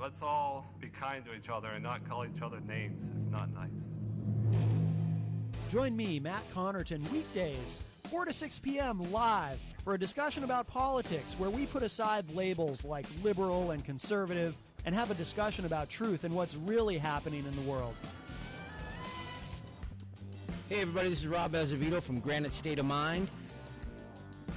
let's all be kind to each other and not call each other names. It's not nice. Join me, Matt Connarton, weekdays, 4 to 6 p.m. live for a discussion about politics where we put aside labels like liberal and conservative and have a discussion about truth and what's really happening in the world. Hey everybody, this is Rob Azevedo from Granite State of Mind,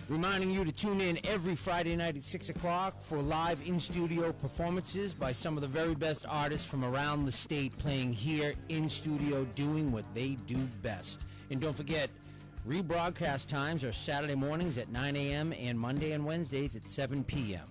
reminding you to tune in every Friday night at 6 o'clock for live in-studio performances by some of the very best artists from around the state playing here in studio doing what they do best. And don't forget, rebroadcast times are Saturday mornings at 9 a.m. and Monday and Wednesdays at 7 p.m.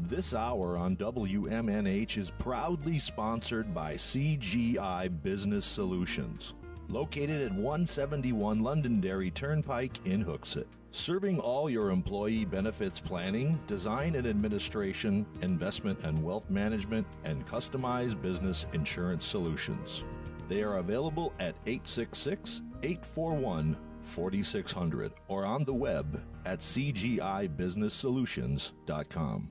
This hour on WMNH is proudly sponsored by CGI Business Solutions, located at 171 Londonderry Turnpike in Hooksett. Serving all your employee benefits planning, design and administration, investment and wealth management, and customized business insurance solutions. They are available at 866-841-4600 or on the web at cgibusinesssolutions.com.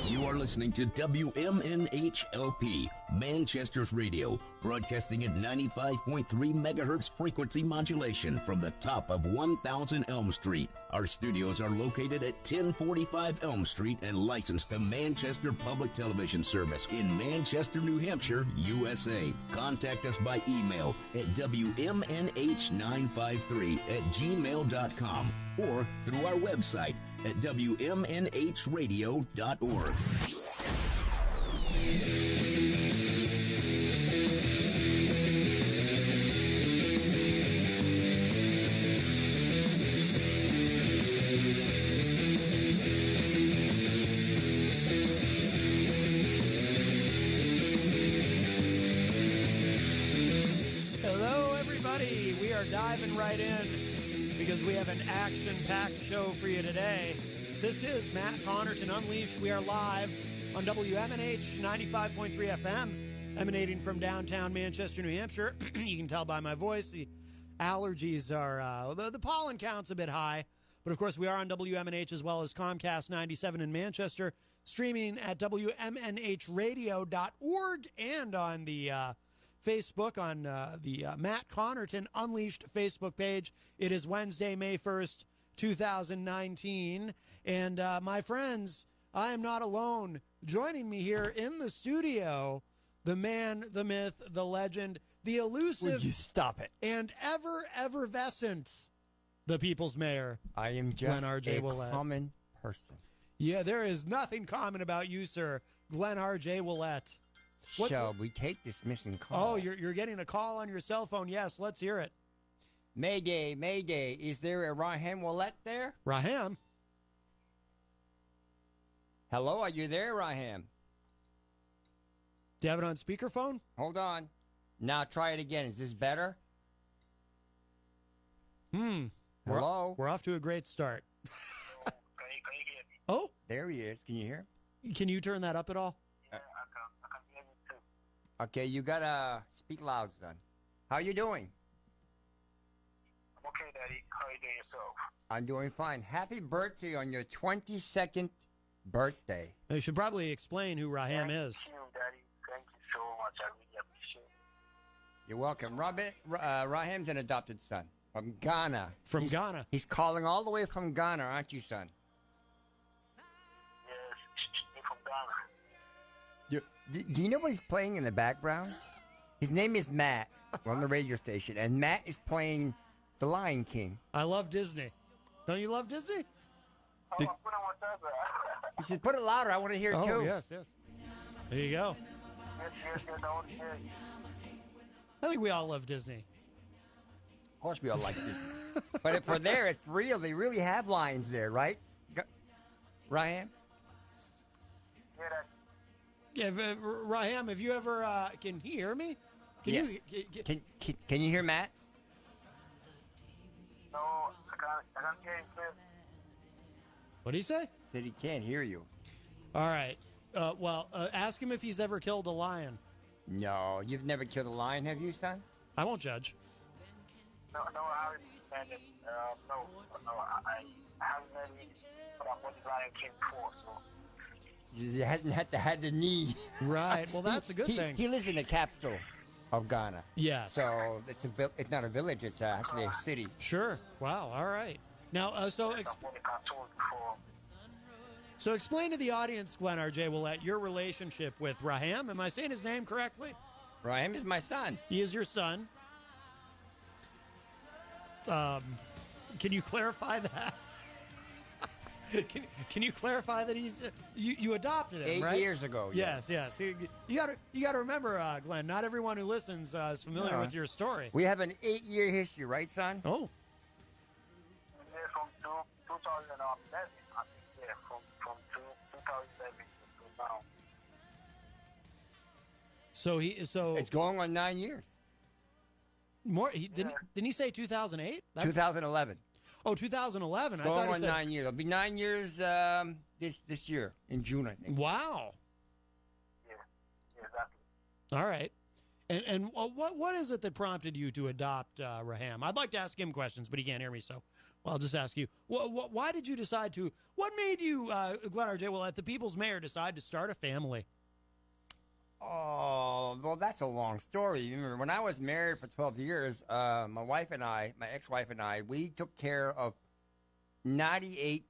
You are listening to WMNH-LP, Manchester's radio, broadcasting at 95.3 megahertz frequency modulation from the top of 1000 Elm Street. Our studios are located at 1045 Elm Street and licensed to Manchester Public Television Service in Manchester, New Hampshire, USA. Contact us by email at WMNH953@gmail.com or through our website at WMNHradio.org. Hello, everybody. We are diving right in because we have an action-packed show for you today. This is Matt Connarton Unleashed. We are live on WMNH 95.3 FM, emanating from downtown Manchester, New Hampshire. You can tell by my voice, the allergies are, the pollen count's a bit high. But, of course, we are on WMNH as well as Comcast 97 in Manchester, streaming at WMNHradio.org and on the Facebook, on the Matt Connarton Unleashed Facebook page. It is Wednesday, May 1st, 2019. And my friends, I am not alone. Joining me here in the studio, the man, the myth, the legend, the elusive. Would you stop it? And effervescent, the people's mayor. I am just Glenn R.J. a Ouellette. common person. Yeah, there is nothing common about you, sir. Glenn R.J. Ouellette. Shall we take this missing call? Oh, you're getting a call on your cell phone. Yes, let's hear it. Mayday, Mayday. Is there a Raham Ouellette there? Raham? Hello, are you there, Raham? Do you have it on speakerphone? Hold on. Now try it again. Is this better? Hello? We're off to a great start. Can you hear me? Oh, There he is. Can you hear? can you turn that up at all? Yeah, I can hear you too. Okay, you gotta speak loud, son. How you doing? I'm okay, Daddy. How are you doing yourself? I'm doing fine. Happy birthday on your 22nd birthday. You should probably explain who Raham is. Thank you, Daddy. Thank you so much. I really appreciate it. You're welcome. Raham's an adopted son from Ghana. From Ghana. He's calling all the way from Ghana, aren't you, son? Yes, you're from Ghana. Do you know what he's playing in the background? His name is Matt. We're on the radio station, and Matt is playing The Lion King. I love Disney. Don't you love Disney? Oh, I put on my tablet. You should put it louder. I want to hear it, Oh, too. yes. There you go. Yes, I want to hear you. I think we all love Disney. Of course we all like Disney. But if we're there, it's real. They really have lions there, right? Raham? Yeah, Daddy. Yeah, Raham, have you ever, can he hear me? Can Yeah. you? Can you hear Matt? No, I can't hear you clear. What did he say? Said he can't hear you. All right. Ask him if he's ever killed a lion. No, you've never killed a lion, have you, son? I won't judge. No, I haven't met it. No, I haven't met it. that what the Lion King for. So He hasn't had the need. Right. Well, that's a good thing. He lives in the capital of Ghana. Yes. So it's not a village. It's actually a city. Sure. Wow. All right. Now, so that's what the cartoon before. so explain to the audience, Glenn R.J. Ouellette, your relationship with Raham. Am I saying his name correctly? Raham is my son. He is your son. Can you clarify that? Can you clarify that he's you adopted him 8 right? years ago. Yes. You got to remember, Glenn. Not everyone who listens is familiar with your story. We have an 8-year history, right, son? Oh, Yeah, from 2011, I think. Yeah, from 2011 to now. so It's going on 9 years. more. Didn't he say 2008? 2011. Oh, 2011. I Going thought he on said 9 years. It'll be 9 years this year in June, I think. Wow. Yeah, exactly. All right. And what is it that prompted you to adopt Raham? I'd like to ask him questions, but he can't hear me, so I'll just ask you. Why did you decide to? What made you, Glenn R.J. Ouellette, the people's mayor, decide to start a family? Oh, well, that's a long story. You remember, when I was married for 12 years, my ex-wife and I, we took care of 98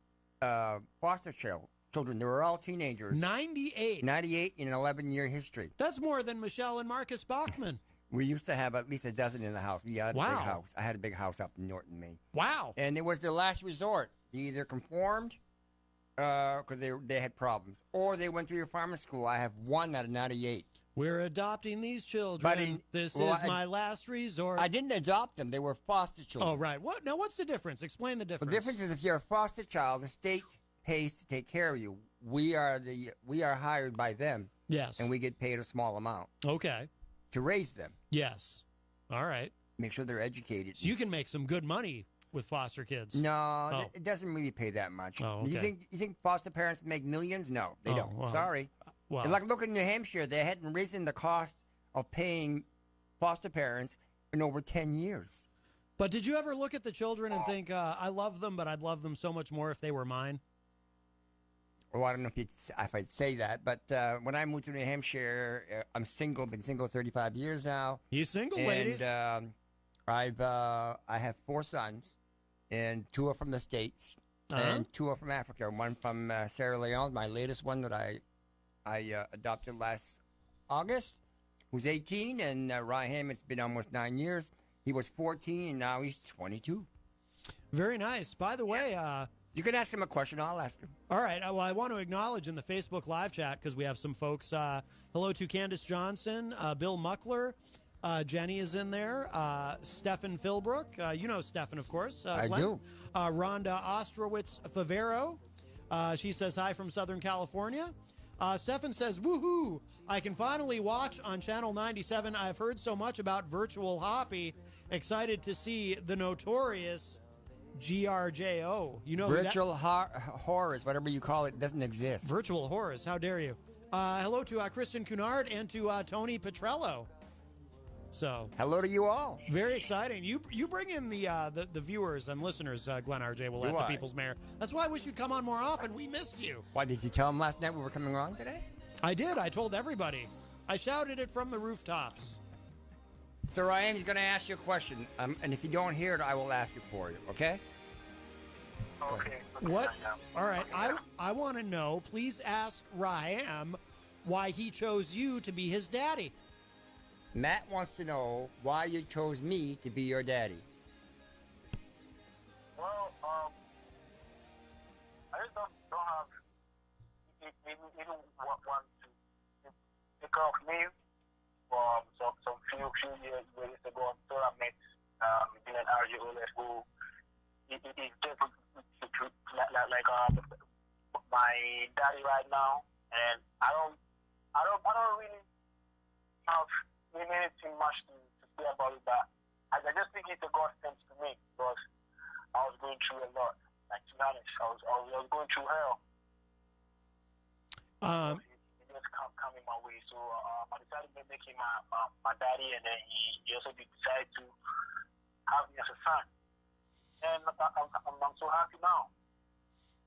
foster children. They were all teenagers. 98. 98 in an 11-year history. That's more than Michelle and Marcus Bachman. We used to have at least a dozen in the house. We had a Wow. big house. I had a big house up in Norton, Maine. Wow. And it was their last resort. They either conformed because they had problems, or they went through your farming school. I have one out of 98. We're adopting these children. This is my last resort. I didn't adopt them. They were foster children. Oh, right. What? Now, what's the difference? Explain the difference. The difference is if you're a foster child, the state pays to take care of you. We are hired by them. Yes. And we get paid a small amount Okay. to raise them. Yes. All right. Make sure they're educated. So you can make some good money with foster kids. No, it doesn't really pay that much. Oh, okay. You think foster parents make millions? No, they don't. Well, Sorry. Well, Like, look at New Hampshire. They hadn't risen the cost of paying foster parents in over 10 years. but did you ever look at the children and think, I love them, but I'd love them so much more if they were mine? Well, I don't know if I'd say that, but when I moved to New Hampshire, I'm single. Been single 35 years now. He's single, And ladies. I have 4 sons, and 2 are from the States, and 2 are from Africa. One from Sierra Leone, my latest one that I adopted last August, who's 18, and Raham, it's been almost 9 years. He was 14, and now he's 22. Very nice. By the way, You can ask him a question. I'll ask him. all right. Well, I want to acknowledge in the Facebook live chat, because we have some folks. Hello to Candace Johnson, Bill Muckler. Jenny is in there. Stefan Philbrook. You know Stefan, of course. I Glenn. do. Rhonda Ostrowitz Favero. She says hi from Southern California. Stefan says, woohoo! I can finally watch on Channel 97. I've heard so much about Virtual Hoppy. Excited to see the notorious GRJO. You know Virtual horrors, whatever you call it, doesn't exist. Virtual horrors. How dare you? Hello to Christian Cunard and to Tony Petrello. So hello to you all. Very exciting. You bring in the viewers and listeners, Glenn R.J. Ouellette, the People's Mayor. That's why I wish you'd come on more often. We missed you. Why, did you tell them last night we were coming on today? I did. I told everybody. I shouted it from the rooftops. So Ryan is going to ask you a question, and if you don't hear it, I will ask it for you. Okay? Okay. What? All right. I want to know. Please ask Raham why he chose you to be his daddy. Matt wants to know why you chose me to be your daddy. Well, I just don't have even want to pick up me some few years ago until I met Glenn R.J. Ouellette, who is just like my daddy right now, and I don't really have anything much to say about it, but I just think it's a God sent to me because I was going through a lot. Like, to be honest, I was going through hell. It just come in my way. So I decided to make him my daddy, and then he also decided to have me as a son. And I'm so happy now.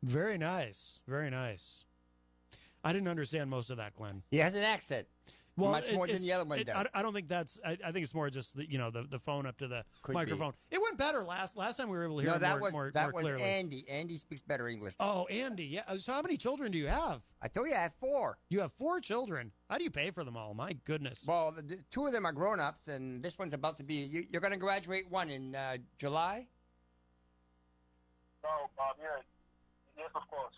Very nice. Very nice. I didn't understand most of that, Glenn. He has an accent. Much more than the other one does. I don't think that's. I think it's more just the phone up to the Could microphone. be. It went better last time we were able to hear No, it that more was clearly. Andy. Andy speaks better English. Oh, Andy. Yeah. So how many children do you have? I told you I have 4. You have 4 children. How do you pay for them all? My goodness. Well, 2 of them are grown-ups, and this one's about to be. You're going to graduate one in July. No, yes, of course.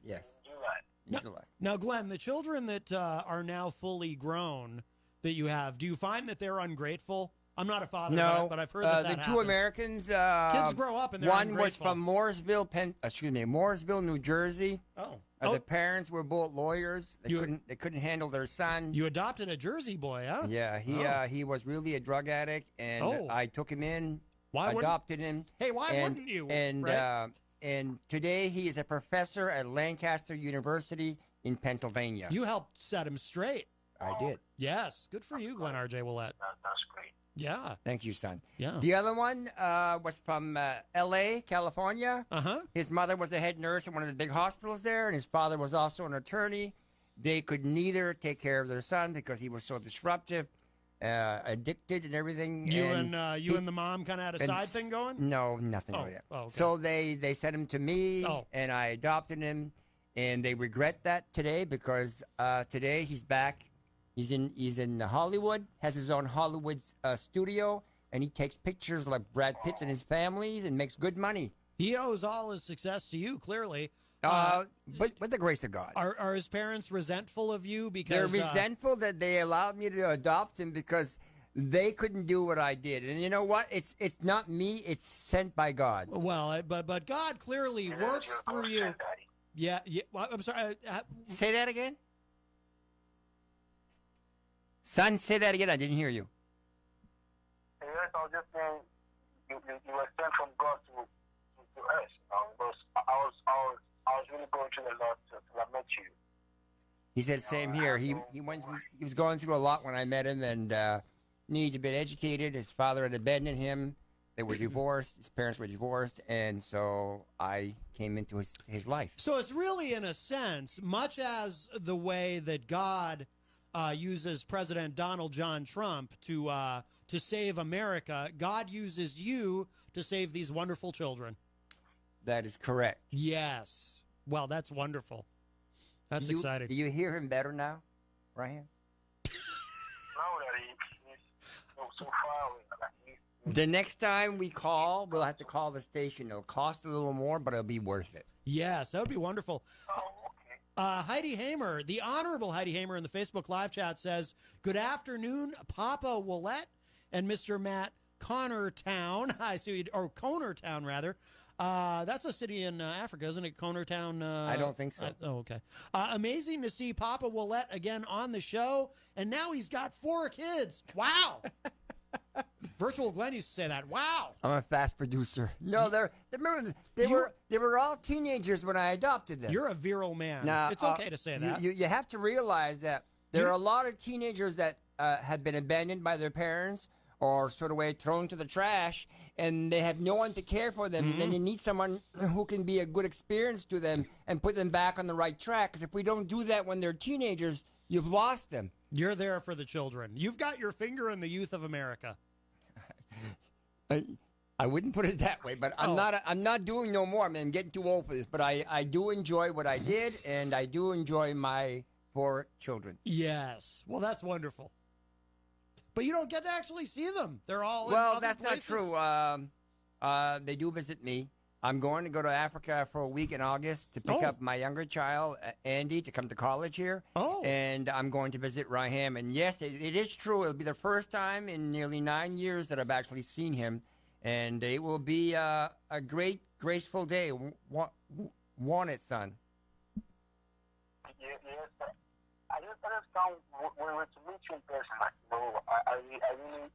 Yes. In July. Now, Glenn, the children that are now fully grown that you have, do you find that they're ungrateful? I'm not a father, no, but I've heard that the happens. 2 Americans. Kids grow up and they're one ungrateful. was from Mooresville, New Jersey. Oh. The parents were both lawyers. They couldn't handle their son. You adopted a Jersey boy, huh? Yeah, he was really a drug addict, and I took him in, adopted him. Hey, why wouldn't you? And right? And today he is a professor at Lancaster University in Pennsylvania. You helped set him straight. I did. Yes. Good for you, Glenn R.J. Ouellette. That's great. Yeah. Thank you, son. Yeah. The other one was from L.A., California. Uh-huh. His mother was a head nurse in one of the big hospitals there, and his father was also an attorney. They could neither take care of their son because he was so disruptive, addicted and everything. You and the mom kind of had a side thing going? No, nothing like that. Oh, okay. So they sent him to me, and I adopted him, and they regret that today because today he's back. He's in Hollywood, has his own Hollywood studio, and he takes pictures like Brad Pitt and his families and makes good money. He owes all his success to you, clearly. But with the grace of God. Are his parents resentful of you because they're resentful that they allowed me to adopt him because they couldn't do what I did. And you know what? It's not me. It's sent by God. Well, but God clearly works through you. Yeah. Well, I'm sorry. Say that again. Son, say that again. I didn't hear you. Yes, I was just saying you were sent from God to us. Because I was really going through a lot till I met you. He said same here. He was going through a lot when I met him and needed to be educated. His father had abandoned him. They were divorced. His parents were divorced, and so I came into his life. So it's really, in a sense, much as the way that God uses President Donald John Trump to save America, God uses you to save these wonderful children. That is correct. Yes. Well, that's wonderful. That's exciting. Do you hear him better now, Raham? No, that he's so far away. The next time we call, we'll have to call the station. It'll cost a little more, but it'll be worth it. Yes, that would be wonderful. Oh, okay. Heidi Hamer, the Honorable Heidi Hamer in the Facebook live chat says, "Good afternoon, Papa Ouellette and Mr. Matt Connarton." I see, or Connarton rather. That's a city in Africa, isn't it? Connarton. I don't think so. Okay. Amazing to see Papa Ouellette again on the show, and now he's got 4 kids. Wow. Virtual Glenn used to say that. Wow. I'm a fast producer. No, they were all teenagers when I adopted them. You're a virile man. Now, it's okay to say that. You have to realize that there are a lot of teenagers that have been abandoned by their parents or sort of way thrown to the trash, and they have no one to care for them. And then you need someone who can be a good experience to them and put them back on the right track. Because if we don't do that when they're teenagers, you've lost them. You're there for the children. You've got your finger in the youth of America. I wouldn't put it that way, but I'm not doing no more. I mean, I'm getting too old for this, but I do enjoy what I did, and I do enjoy my 4 children. Yes. Well, that's wonderful. But you don't get to actually see them. They're all well, in other that's places. not true. They do visit me. I'm going to go to Africa for a week in August to pick up my younger child, Andy, to come to college here. Oh. And I'm going to visit Raham. And yes, it is true. It'll be the first time in nearly 9 years that I've actually seen him. And it will be a great, graceful day. Want it, son? Yes, I just understand when we to meet you in person. Like, I really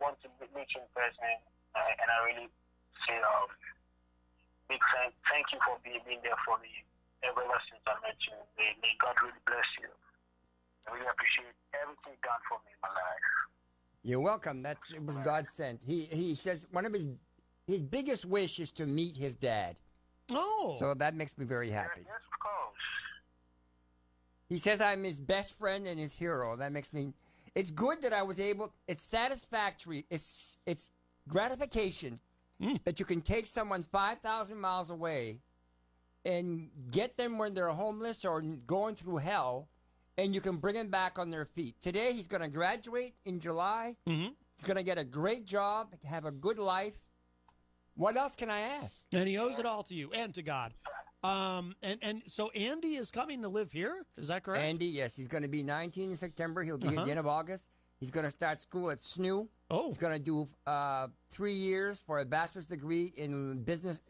want to meet you in person, and I really say big thank you for being there for me ever since I met you. May God really bless you. I really appreciate everything done for me in my life. You're welcome. It was God sent. He says one of his biggest wish is to meet his dad. Oh. So that makes me very happy. Yes, of course. He says I'm his best friend and his hero. That makes me. It's good that I was able. It's satisfactory. It's gratification that you can take someone 5,000 miles away and get them when they're homeless or going through hell, and you can bring them back on their feet. Today he's going to graduate in July. Mm-hmm. He's going to get a great job, have a good life. What else can I ask? And he owes it all to you and to God. And so Andy is coming to live here? Is that correct? Andy, yes. He's going to be 19 in September. He'll be at the end of August. He's going to start school at SNU. Oh. He's going to do 3 years for a bachelor's degree in business,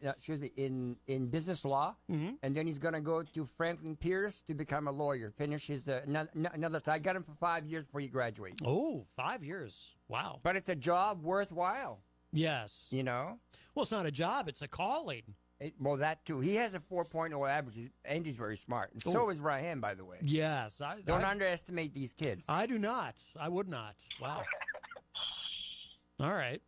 in business law. Mm-hmm. And then he's going to go to Franklin Pierce to become a lawyer, finish his another. So I got him for 5 years before he graduates. Oh, 5 years. Wow. But it's a job worthwhile. Yes. You know? Well, it's not a job. It's a calling. Well, that too. He has a 4.0 average. Andy's very smart. And so is Raham, by the way. Yes. Don't underestimate these kids. I do not. I would not. Wow. All right.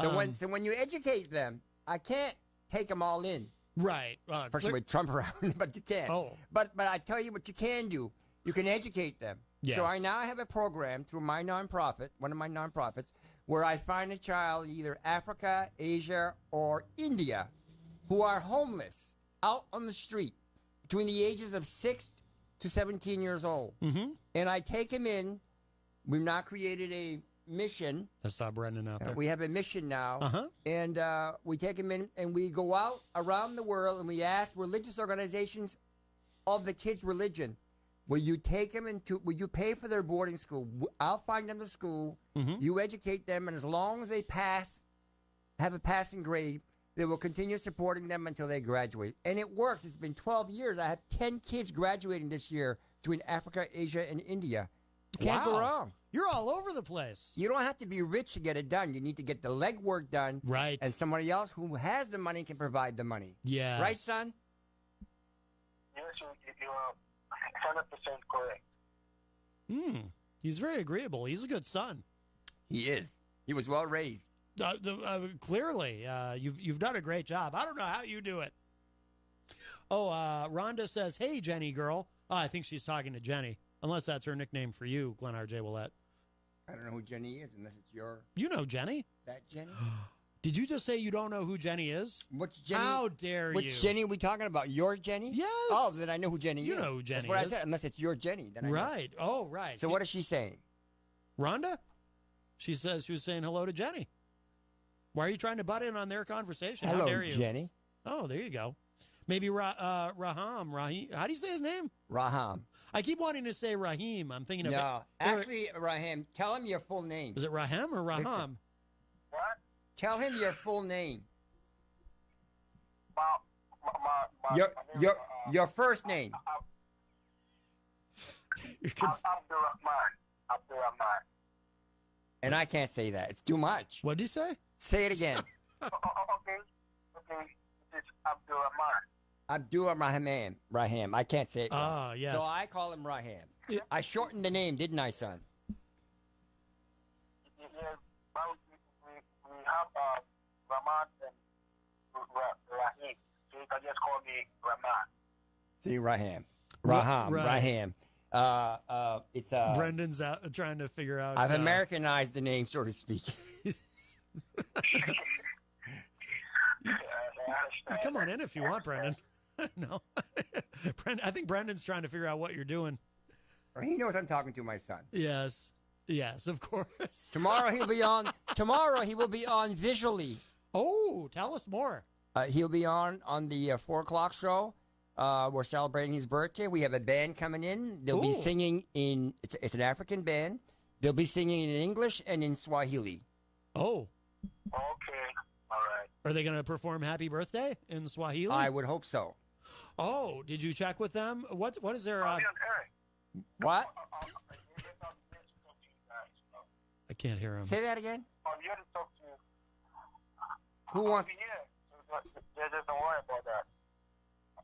So when you educate them, I can't take them all in. Right. Especially with Trump around, but you can't. Oh. But I tell you what you can do. You can educate them. Yes. So I now have a program through my nonprofit, one of my nonprofits, where I find a child in either Africa, Asia, or India who are homeless out on the street between the ages of 6 to 17 years old. Mm-hmm. And I take him in. We've now created a mission. I saw Brendan out there. We have a mission now. Uh-huh. And we take him in and we go out around the world and we ask religious organizations of the kids' religion, will you take them will you pay for their boarding school? I'll find them the school. Mm-hmm. You educate them. And as long as they have a passing grade, they will continue supporting them until they graduate. And it works. It's been 12 years. I have 10 kids graduating this year between Africa, Asia, and India. Can't go wrong. You're all over the place. You don't have to be rich to get it done. You need to get the legwork done. Right. And somebody else who has the money can provide the money. Yes. Right, son? Yes, you are 100% correct. He's very agreeable. He's a good son. He is. He was well raised. Clearly, you've done a great job. I don't know how you do it. Oh, Rhonda says, "Hey, Jenny girl." Oh, I think she's talking to Jenny, unless that's her nickname for you, Glenn R.J. Ouellette. I don't know who Jenny is unless it's your... You know Jenny. That Jenny? Did you just say you don't know who Jenny is? Which Jenny? How dare you? Which Jenny are we talking about? Your Jenny? Yes. Oh, then I know who Jenny is. You know who Jenny That's what is. I said. Unless it's your Jenny. Then I know. Right. Oh, right. So what is she saying? Rhonda? She says she was saying hello to Jenny. Why are you trying to butt in on their conversation? Hello, How dare you? Jenny. Oh, there you go. Maybe Raham. How do you say his name? Raham. I keep wanting to say Rahim. I'm thinking of No, actually, Raham, tell him your full name. Is it Raham or Raham? Listen. What? Tell him your full name. My Your first name. Abdurrahman. And I can't say that. It's too much. What did he say? Say it again. Okay. It's Abdurrahman. Raham. I can't say it. Ah, yes. So I call him Raham. Yeah. I shortened the name, didn't I, son? Yes, but we have Rahman and Rahim. So you can just call me Rahman. See, Raham. It's Brendan's out trying to figure out. I've Americanized the name, so to speak. Come on in if you want, Brendan. No, I think Brendan's trying to figure out what you're doing. He knows I'm talking to my son. Yes, of course. Tomorrow he will be on visually. Oh, tell us more. He'll be on the 4 o'clock show. We're celebrating his birthday. We have a band coming in. They'll be singing in. It's an African band. They'll be singing in English and in Swahili. Oh. Okay. All right. Are they going to perform Happy Birthday in Swahili? I would hope so. Oh, did you check with them? What is their? What? I can't hear him. Say that again. I'm here to talk to you. Who wants? Just don't worry about that.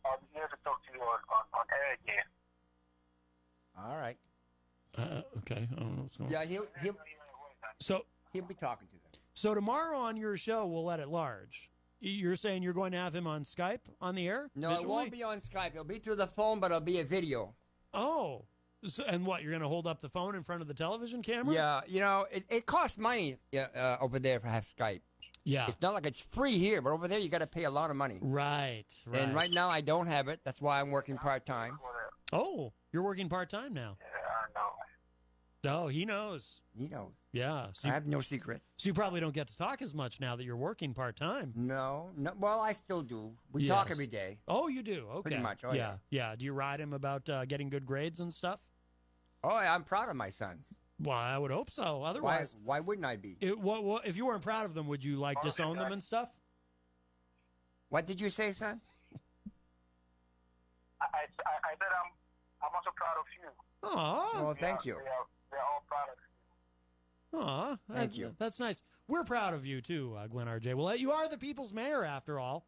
I'm here to talk to you on air again. All right. Okay, I don't know what's going on. Yeah, So he'll be talking to them. tomorrow on your show, we'll let it large. you're saying you're going to have him on Skype on the air? No, visually? it won't be on Skype. It'll be through the phone, but it'll be a video. Oh. So, and what, you're going to hold up the phone in front of the television camera? Yeah, you know, it costs money over there to have Skype. Yeah. It's not like it's free here, but over there you got to pay a lot of money. Right. And right now I don't have it. That's why I'm working part-time. Oh, you're working part-time now. Yeah, I know. Oh, he knows. He knows. Yeah. So I have no secrets. so you probably don't get to talk as much now that you're working part-time. No. Well, I still do. We talk every day. Oh, you do? Okay. Pretty much. Oh, yeah. Yeah. Do you ride him about getting good grades and stuff? Oh, yeah, I'm proud of my sons. Well, I would hope so. Otherwise, Why wouldn't I be? If you weren't proud of them, would you like disown them and stuff? What did you say, son? I said I'm also proud of you. Aw. Well, thank you. They're all proud of you. Aw. Thank you. That's nice. We're proud of you, too, Glenn R.J. Well, you are the people's mayor, after all.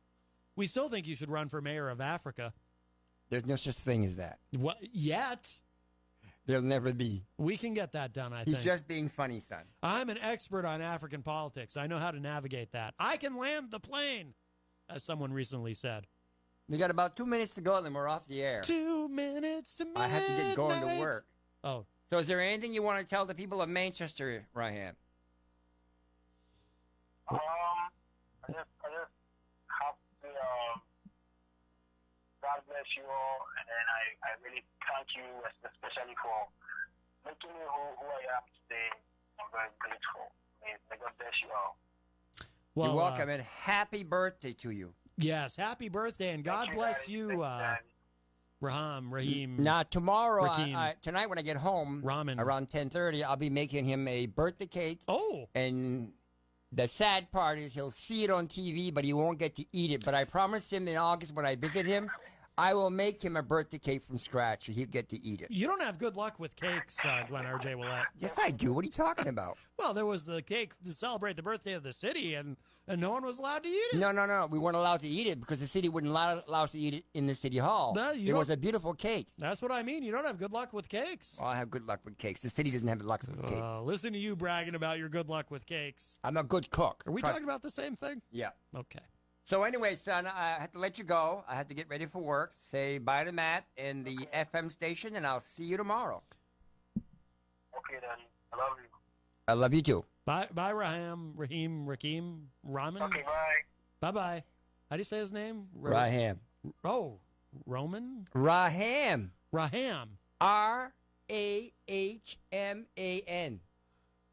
We still think you should run for mayor of Africa. There's no such thing as that. What? Yet? There'll never be. We can get that done, I He's think. just being funny, son. I'm an expert on African politics. I know how to navigate that. I can land the plane, as someone recently said. We got about 2 minutes to go, and then we're off the air. 2 minutes to midnight. I have to get going to work. Oh. So is there anything you want to tell the people of Manchester, Raham? I just have to God bless you all, and then I really thank you, especially for making me who I am today. I'm very grateful. May God bless you all. Well, you're welcome, and happy birthday to you. Yes, happy birthday, and God bless guys. you, Thank you, Daddy. Raheem. Now, tomorrow, Raheem. tonight when I get home, Ramen. around 10:30, I'll be making him a birthday cake. Oh. And the sad part is he'll see it on TV, but he won't get to eat it. But I promised him in August when I visit him, I will make him a birthday cake from scratch, and he'll get to eat it. You don't have good luck with cakes, Glenn R.J. Ouellette. Yes, I do. What are you talking about? Well, there was the cake to celebrate the birthday of the city, and no one was allowed to eat it. No. We weren't allowed to eat it because the city wouldn't allow us to eat it in the city hall. No, it was a beautiful cake. That's what I mean. You don't have good luck with cakes. Well, I have good luck with cakes. The city doesn't have luck with cakes. Listen to you bragging about your good luck with cakes. I'm a good cook. Are we talking about the same thing? Yeah. Okay. So anyway, son, I had to let you go. I had to get ready for work. Say bye to Matt and the FM station, and I'll see you tomorrow. Okay, Daddy. I love you. I love you too. Bye, Raheem, Ramen. Okay, bye. Bye. How do you say his name? Raham. Oh, Roman? Raham. Raham. R-A-H-M-A-N.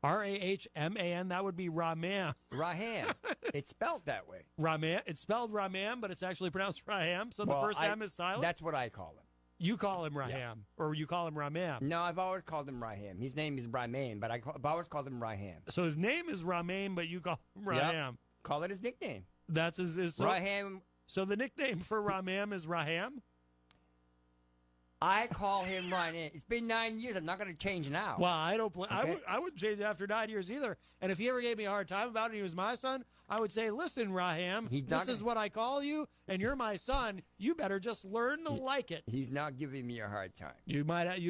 R-A-H-M-A-N. That would be Raham. Raham. It's spelled that way. Raham. It's spelled Raham, but it's actually pronounced Raham. So Well, the first M is silent. That's what I call him. You call him Raham, or you call him Raham. No, I've always called him Raham. His name is Raham, but I've always called him Raham. So his name is Raham, but you call him Yep. Raham. Call it his nickname. That's his so, Raham. So the nickname for Raham is Raham? I call him Raham. It's been 9 years. I'm not going to change now. Well, I don't. Okay. I wouldn't change it after 9 years either. And if he ever gave me a hard time about it, and he was my son, I would say, "Listen, Raham, this is what I call you, and you're my son. You better just learn to like it." He's not giving me a hard time. You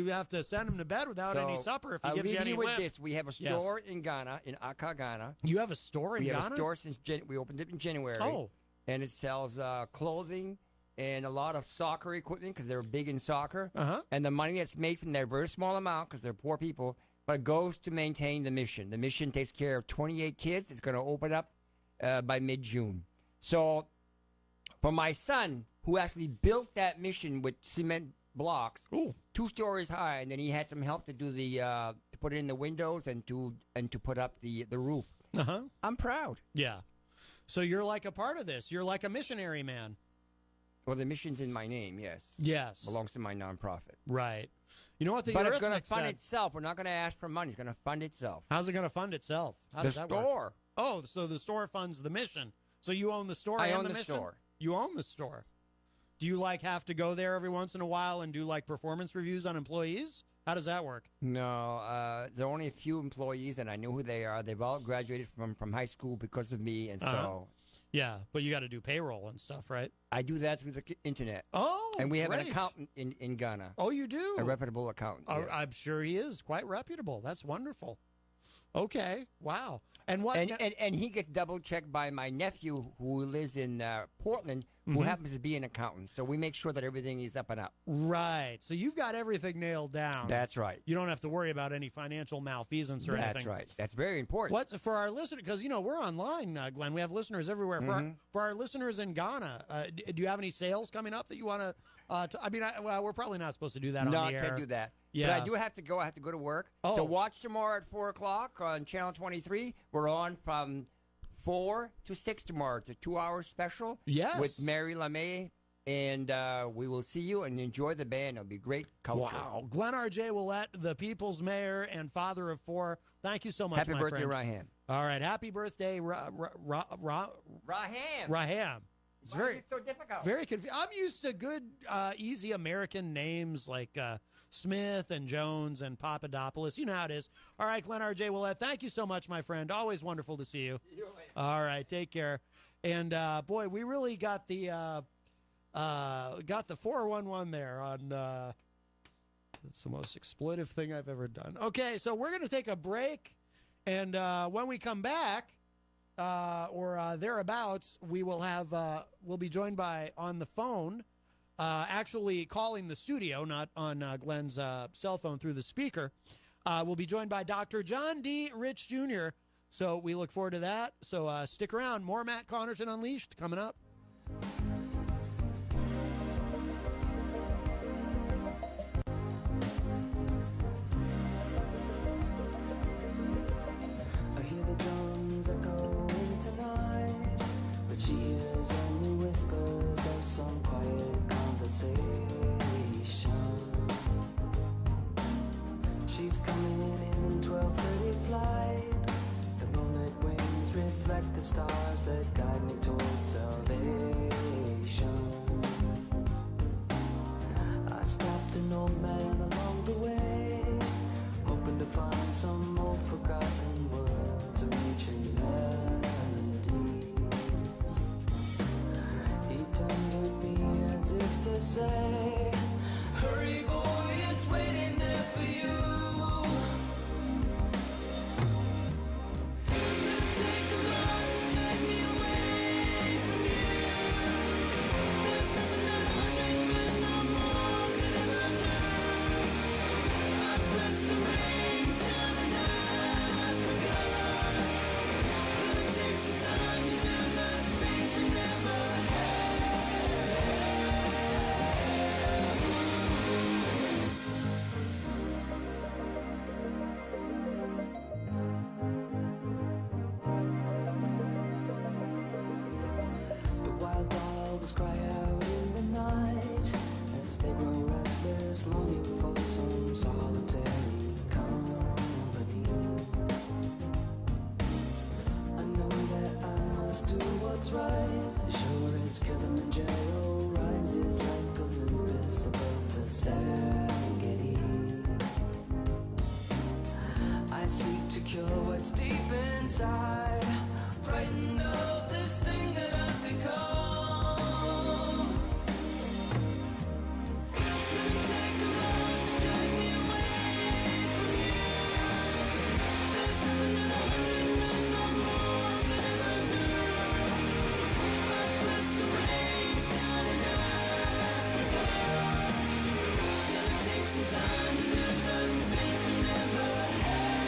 have to send him to bed without any supper if he I'll gives leave you any with lip. this. We have a store in Ghana, in Accra, Ghana. You have a store in We Ghana? have a store since we opened it in January. Oh. And it sells clothing and a lot of soccer equipment because they're big in soccer. Uh-huh. And the money that's made from their very small amount because they're poor people, but it goes to maintain the mission. The mission takes care of 28 kids. It's going to open up by mid-June. So for my son, who actually built that mission with cement blocks, 2 stories high, and then he had some help to do the to put it in the windows and to put up the roof. Uh-huh. I'm proud. Yeah. So you're like a part of this. You're like a missionary man. Well, the mission's in my name, yes. Yes. Belongs to my nonprofit. Right. You know what the But it's going to arithmetic fund said? itself. We're not going to ask for money. It's going to fund itself. How's it going to fund itself? How The does that work? store. Oh, so the store funds the mission. So you own the store I and own the the mission? store. You own the store. Do you have to go there every once in a while and do performance reviews on employees? How does that work? No, there are only a few employees, and I know who they are. They've all graduated from high school because of me, and so Yeah, but you got to do payroll and stuff, right? I do that through the internet. Oh, and we have an great. accountant in Ghana. Oh, you do? A reputable accountant. Yes. I'm sure he is quite reputable. That's wonderful. Okay. Wow. And what? And he gets double checked by my nephew who lives in Portland, who happens to be an accountant. So we make sure that everything is up and up. Right. So you've got everything nailed down. That's right. You don't have to worry about any financial malfeasance or anything. That's right. That's very important. What's for our listeners? Because we're online, Glenn. We have listeners everywhere. For our listeners in Ghana, do you have any sales coming up that you want to? Well, we're probably not supposed to do that on the air. No, I can't do that. Yeah. But I do have to go. I have to go to work. Oh. So watch tomorrow at 4 o'clock on Channel 23. We're on from 4 to 6 tomorrow. It's a 2-hour special. Yes. With Mary LeMay. And we will see you and enjoy the band. It'll be great culture. Wow. Glenn R.J. Ouellette, the people's mayor and father of 4. Thank you so much, Happy my birthday, friend. Raham. All right. Happy birthday, Raham. Raham. It's Why is it so difficult? Very confusing. I'm used to good, easy American names like Smith and Jones and Papadopoulos. You know how it is. All right, Glenn R.J. Ouellette, thank you so much, my friend. Always wonderful to see you. All right, take care. And, boy, we really got the 411 there on that's the most exploitive thing I've ever done. Okay, so we're going to take a break, and when we come back, or thereabouts, we will have we'll be joined by on the phone, actually calling the studio, not on Glenn's cell phone through the speaker. We'll be joined by Dr. John D. Rich Jr. So we look forward to that. So stick around. More Matt Connarton Unleashed coming up. She hears only whispers of some quiet conversation. She's coming in 12:30 flight. The moonlit wings reflect the stars that guide me towards salvation. I stopped an old man along the way, hoping to find some old forgotten words or ancient melodies. He turned to me as if to say, hurry boy, it's waiting there for you. It's gonna take a lot to take me away from you. There's nothing that 100 men no more could ever do. I bless the rains down in Africa. Gonna take some time to do the things we never had. The wild dogs cry out in the night as they grow restless, longing for some solitary company. I know that I must do what's right, sure as Kilimanjaro rises like Olympus above the Serengeti. I seek to cure what's deep inside, frightened of this thing that I've become. It's gonna take a lot to take me away from you. There's nothing that 100 men no more could ever do. I bless the rains down in Africa. Gonna take some time to do the things we never had.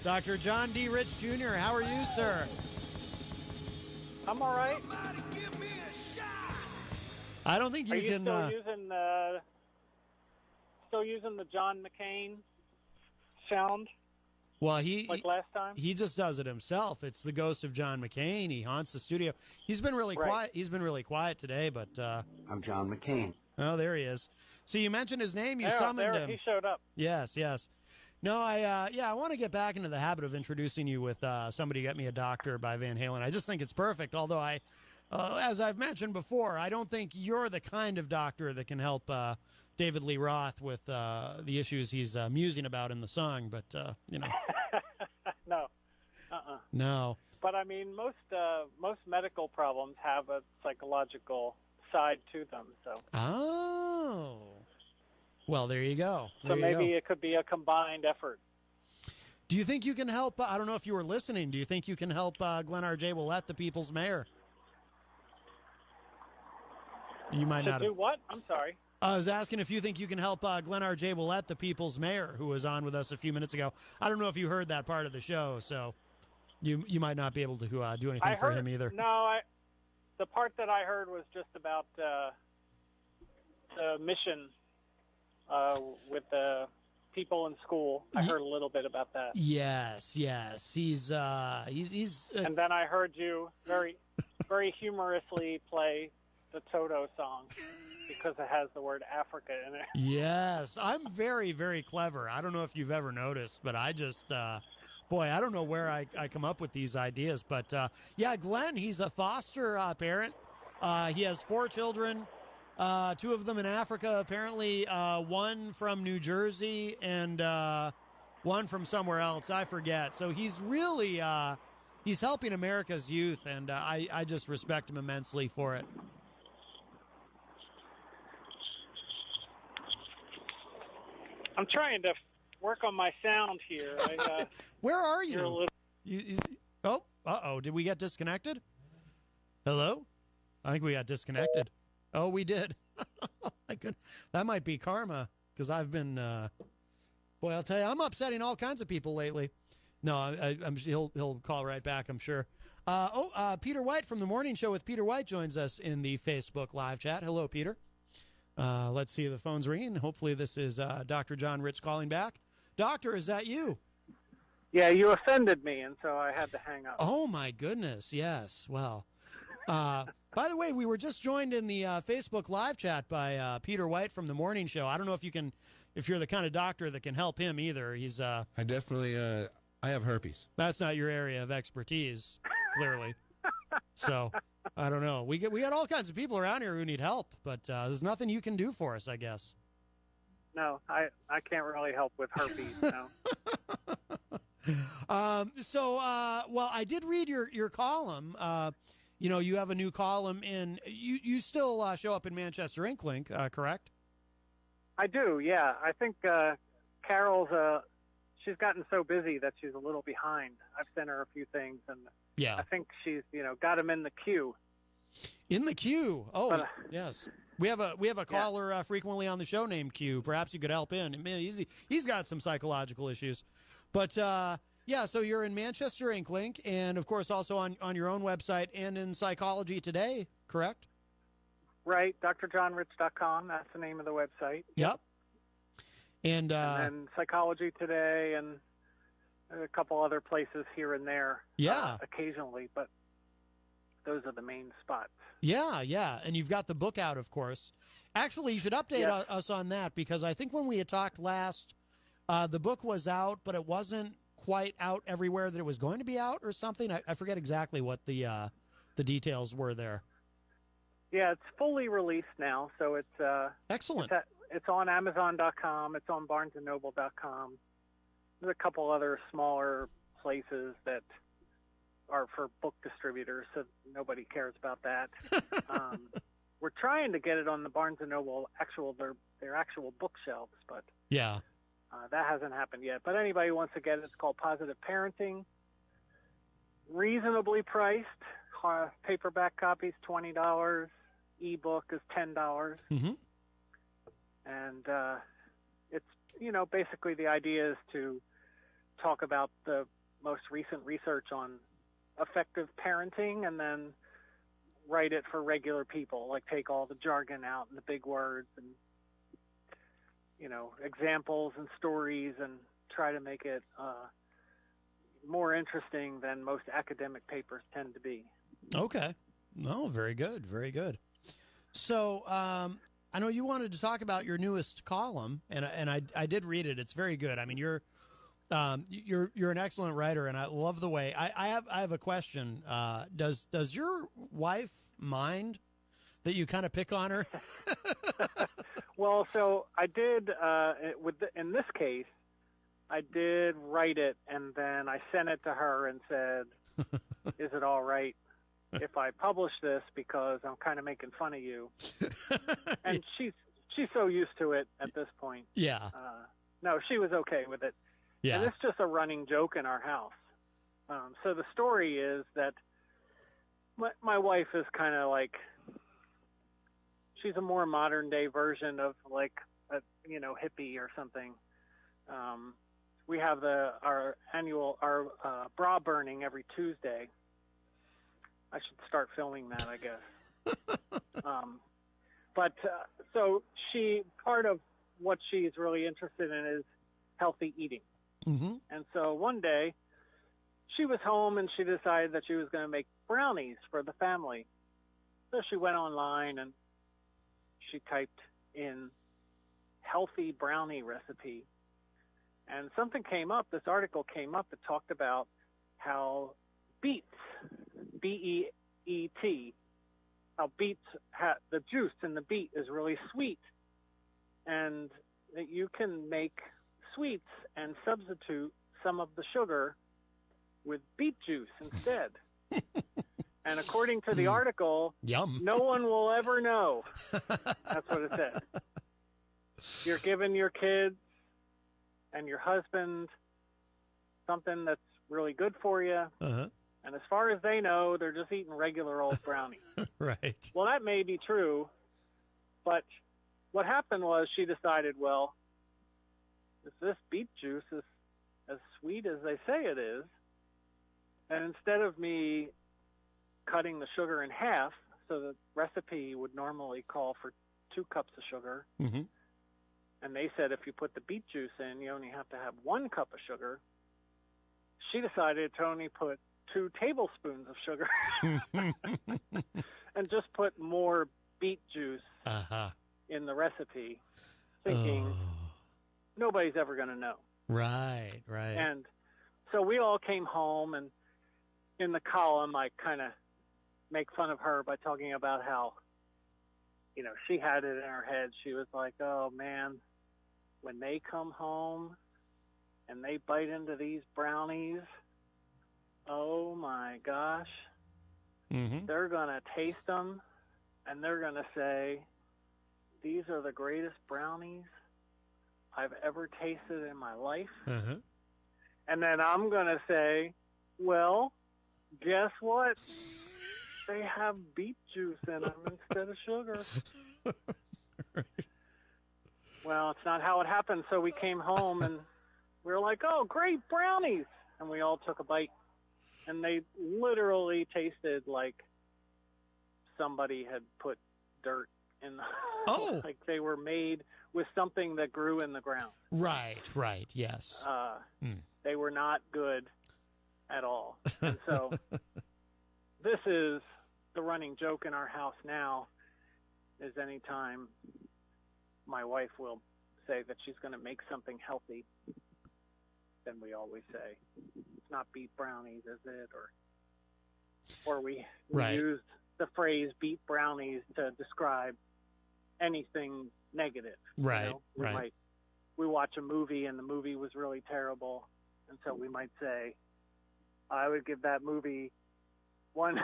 Dr. John D. Rich Jr., how are you, sir? I'm all right. I don't think Are you you can. still using the John McCain sound Well, he like last time? he just does it himself. It's the ghost of John McCain. He haunts the studio. He's been really Right. quiet. He's been really quiet today, but I'm John McCain. oh, there he is. So you mentioned his name. You There, summoned there, him. he showed up. Yes, yes. No, I want to get back into the habit of introducing you with Somebody Get Me a Doctor by Van Halen. I just think it's perfect, although as I've mentioned before, I don't think you're the kind of doctor that can help David Lee Roth with the issues he's musing about in the song, but, you know. No. No. But I mean, most medical problems have a psychological side to them. So. Oh. Well, there you go. So There you maybe go. it could be a combined effort. Do you think you can help? I don't know if you were listening. Do you think you can help Glenn R.J. Ouellette, the people's mayor? You might To not do have. what? I'm sorry. I was asking if you think you can help Glenn R.J. Ouellette, the people's mayor, who was on with us a few minutes ago. I don't know if you heard that part of the show, so you might not be able to do anything I for heard, him either. No, the part that I heard was just about the mission with the people in school. I heard a little bit about that. Yes, yes. He's And then I heard you very, very humorously play the Toto song because it has the word Africa in it. yes. I'm very, very clever. I don't know if you've ever noticed, but I just boy, I don't know where I come up with these ideas, but yeah, Glenn, he's a foster parent. He has 4 children. 2 of them in Africa, apparently. 1 from New Jersey and 1 from somewhere else. I forget. So he's really he's helping America's youth, and I just respect him immensely for it. I'm trying to work on my sound here. Where are You're a you? little- Oh, uh-oh. Did we get disconnected? Hello? I think we got disconnected. Oh, we did. That might be karma, because I've been, boy, I'll tell you, I'm upsetting all kinds of people lately. No, he'll call right back, I'm sure. Peter White from The Morning Show with Peter White joins us in the Facebook live chat. Hello, Peter. Let's see, the phone's ringing. Hopefully this is Dr. John Rich calling back. Doctor, is that you? Yeah, you offended me, and so I had to hang up. Oh, my goodness, yes. Well, by the way, we were just joined in the Facebook live chat by Peter White from The Morning Show. I don't know if you're the kind of doctor that can help him either. He's I definitely I have herpes. That's not your area of expertise, clearly. So I don't know. We got all kinds of people around here who need help, but there's nothing you can do for us, I guess. No, I can't really help with herpes. No. Well, I did read your column. You have a new column in. You still show up in Manchester Inklink, correct? I do, yeah. I think Carol's she's gotten so busy that she's a little behind. I've sent her a few things, and Yeah. I think she's got him in the queue. In the queue. Oh, But, yes. We have a caller frequently on the show named Q. Perhaps you could help in. I mean, he's got some psychological issues, but yeah. So you're in Manchester Inklink, and of course also on your own website and in Psychology Today, correct? Right, drjohnrich.com. That's the name of the website. Yep. And then Psychology Today and a couple other places here and there. Yeah. Occasionally, but those are the main spots. Yeah. And you've got the book out, of course. Actually, you should update us on that, because I think when we had talked last, the book was out, but it wasn't quite out everywhere that it was going to be out or something. I forget exactly what the details were there. Yeah, it's fully released now, so it's excellent. It's on Amazon.com. It's on BarnesandNoble.com. There's a couple other smaller places that are for book distributors, so nobody cares about that. We're trying to get it on the Barnes and Noble their actual bookshelves, but yeah, that hasn't happened yet. But anybody who wants to get it, it's called Positive Parenting. Reasonably priced. Paperback copies $20. Ebook is $10. Mm-hmm. And it's basically the idea is to talk about the most recent research on effective parenting and then write it for regular people, like take all the jargon out and the big words and, examples and stories and try to make it more interesting than most academic papers tend to be. Okay. No, very good. Very good. So I know you wanted to talk about your newest column, and I did read it. It's very good. I mean, you're an excellent writer, and I love the way. I have a question. Does your wife mind that you kind of pick on her? Well, so I did in this case, I did write it, and then I sent it to her and said, "Is it all right if I publish this because I'm kind of making fun of you?" And she's so used to it at this point. Yeah. No, she was okay with it. Yeah. And it's just a running joke in our house. So the story is that my wife is kind of like, she's a more modern day version of like a hippie or something. We have our annual bra burning every Tuesday. I should start filming that, I guess. So part of what she's really interested in is healthy eating. Mm-hmm. And so one day she was home and she decided that she was going to make brownies for the family. So she went online and she typed in healthy brownie recipe. And something came up, this article came up that talked about how beets, B-E-E-T, how beets, the juice in the beet is really sweet. And that you can make sweets and substitute some of the sugar with beet juice instead. And according to the article, Yum. No one will ever know. That's what it said. You're giving your kids and your husband something that's really good for you. Uh-huh. And as far as they know, they're just eating regular old brownies. Right. Well, that may be true, but what happened was she decided, well, if this beet juice is as sweet as they say it is, and instead of me cutting the sugar in half, so the recipe would normally call for 2 cups of sugar, Mm-hmm. and they said if you put the beet juice in, you only have to have 1 cup of sugar, she decided to only put 2 tablespoons of sugar and just put more beet juice Uh-huh. in the recipe, thinking nobody's ever going to know. Right. And so we all came home, and in the column, I kind of make fun of her by talking about how, she had it in her head. She was like, oh, man, when they come home and they bite into these brownies, oh, my gosh, Mm-hmm. they're going to taste them, and they're going to say, these are the greatest brownies I've ever tasted in my life. Uh-huh. And then I'm going to say, well, guess what? They have beet juice in them instead of sugar. Right. Well, it's not how it happened. So we came home and we were like, oh, great brownies. And we all took a bite. And they literally tasted like somebody had put dirt in them. Oh. Like they were made with something that grew in the ground. Right, yes. They were not good at all. And so this is the running joke in our house now, is anytime my wife will say that she's going to make something healthy, then we always say, it's not beet brownies, is it? Or we Right. used the phrase beet brownies to describe anything negative. Right, right. We watch a movie and the movie was really terrible, and so we might say, I would give that movie one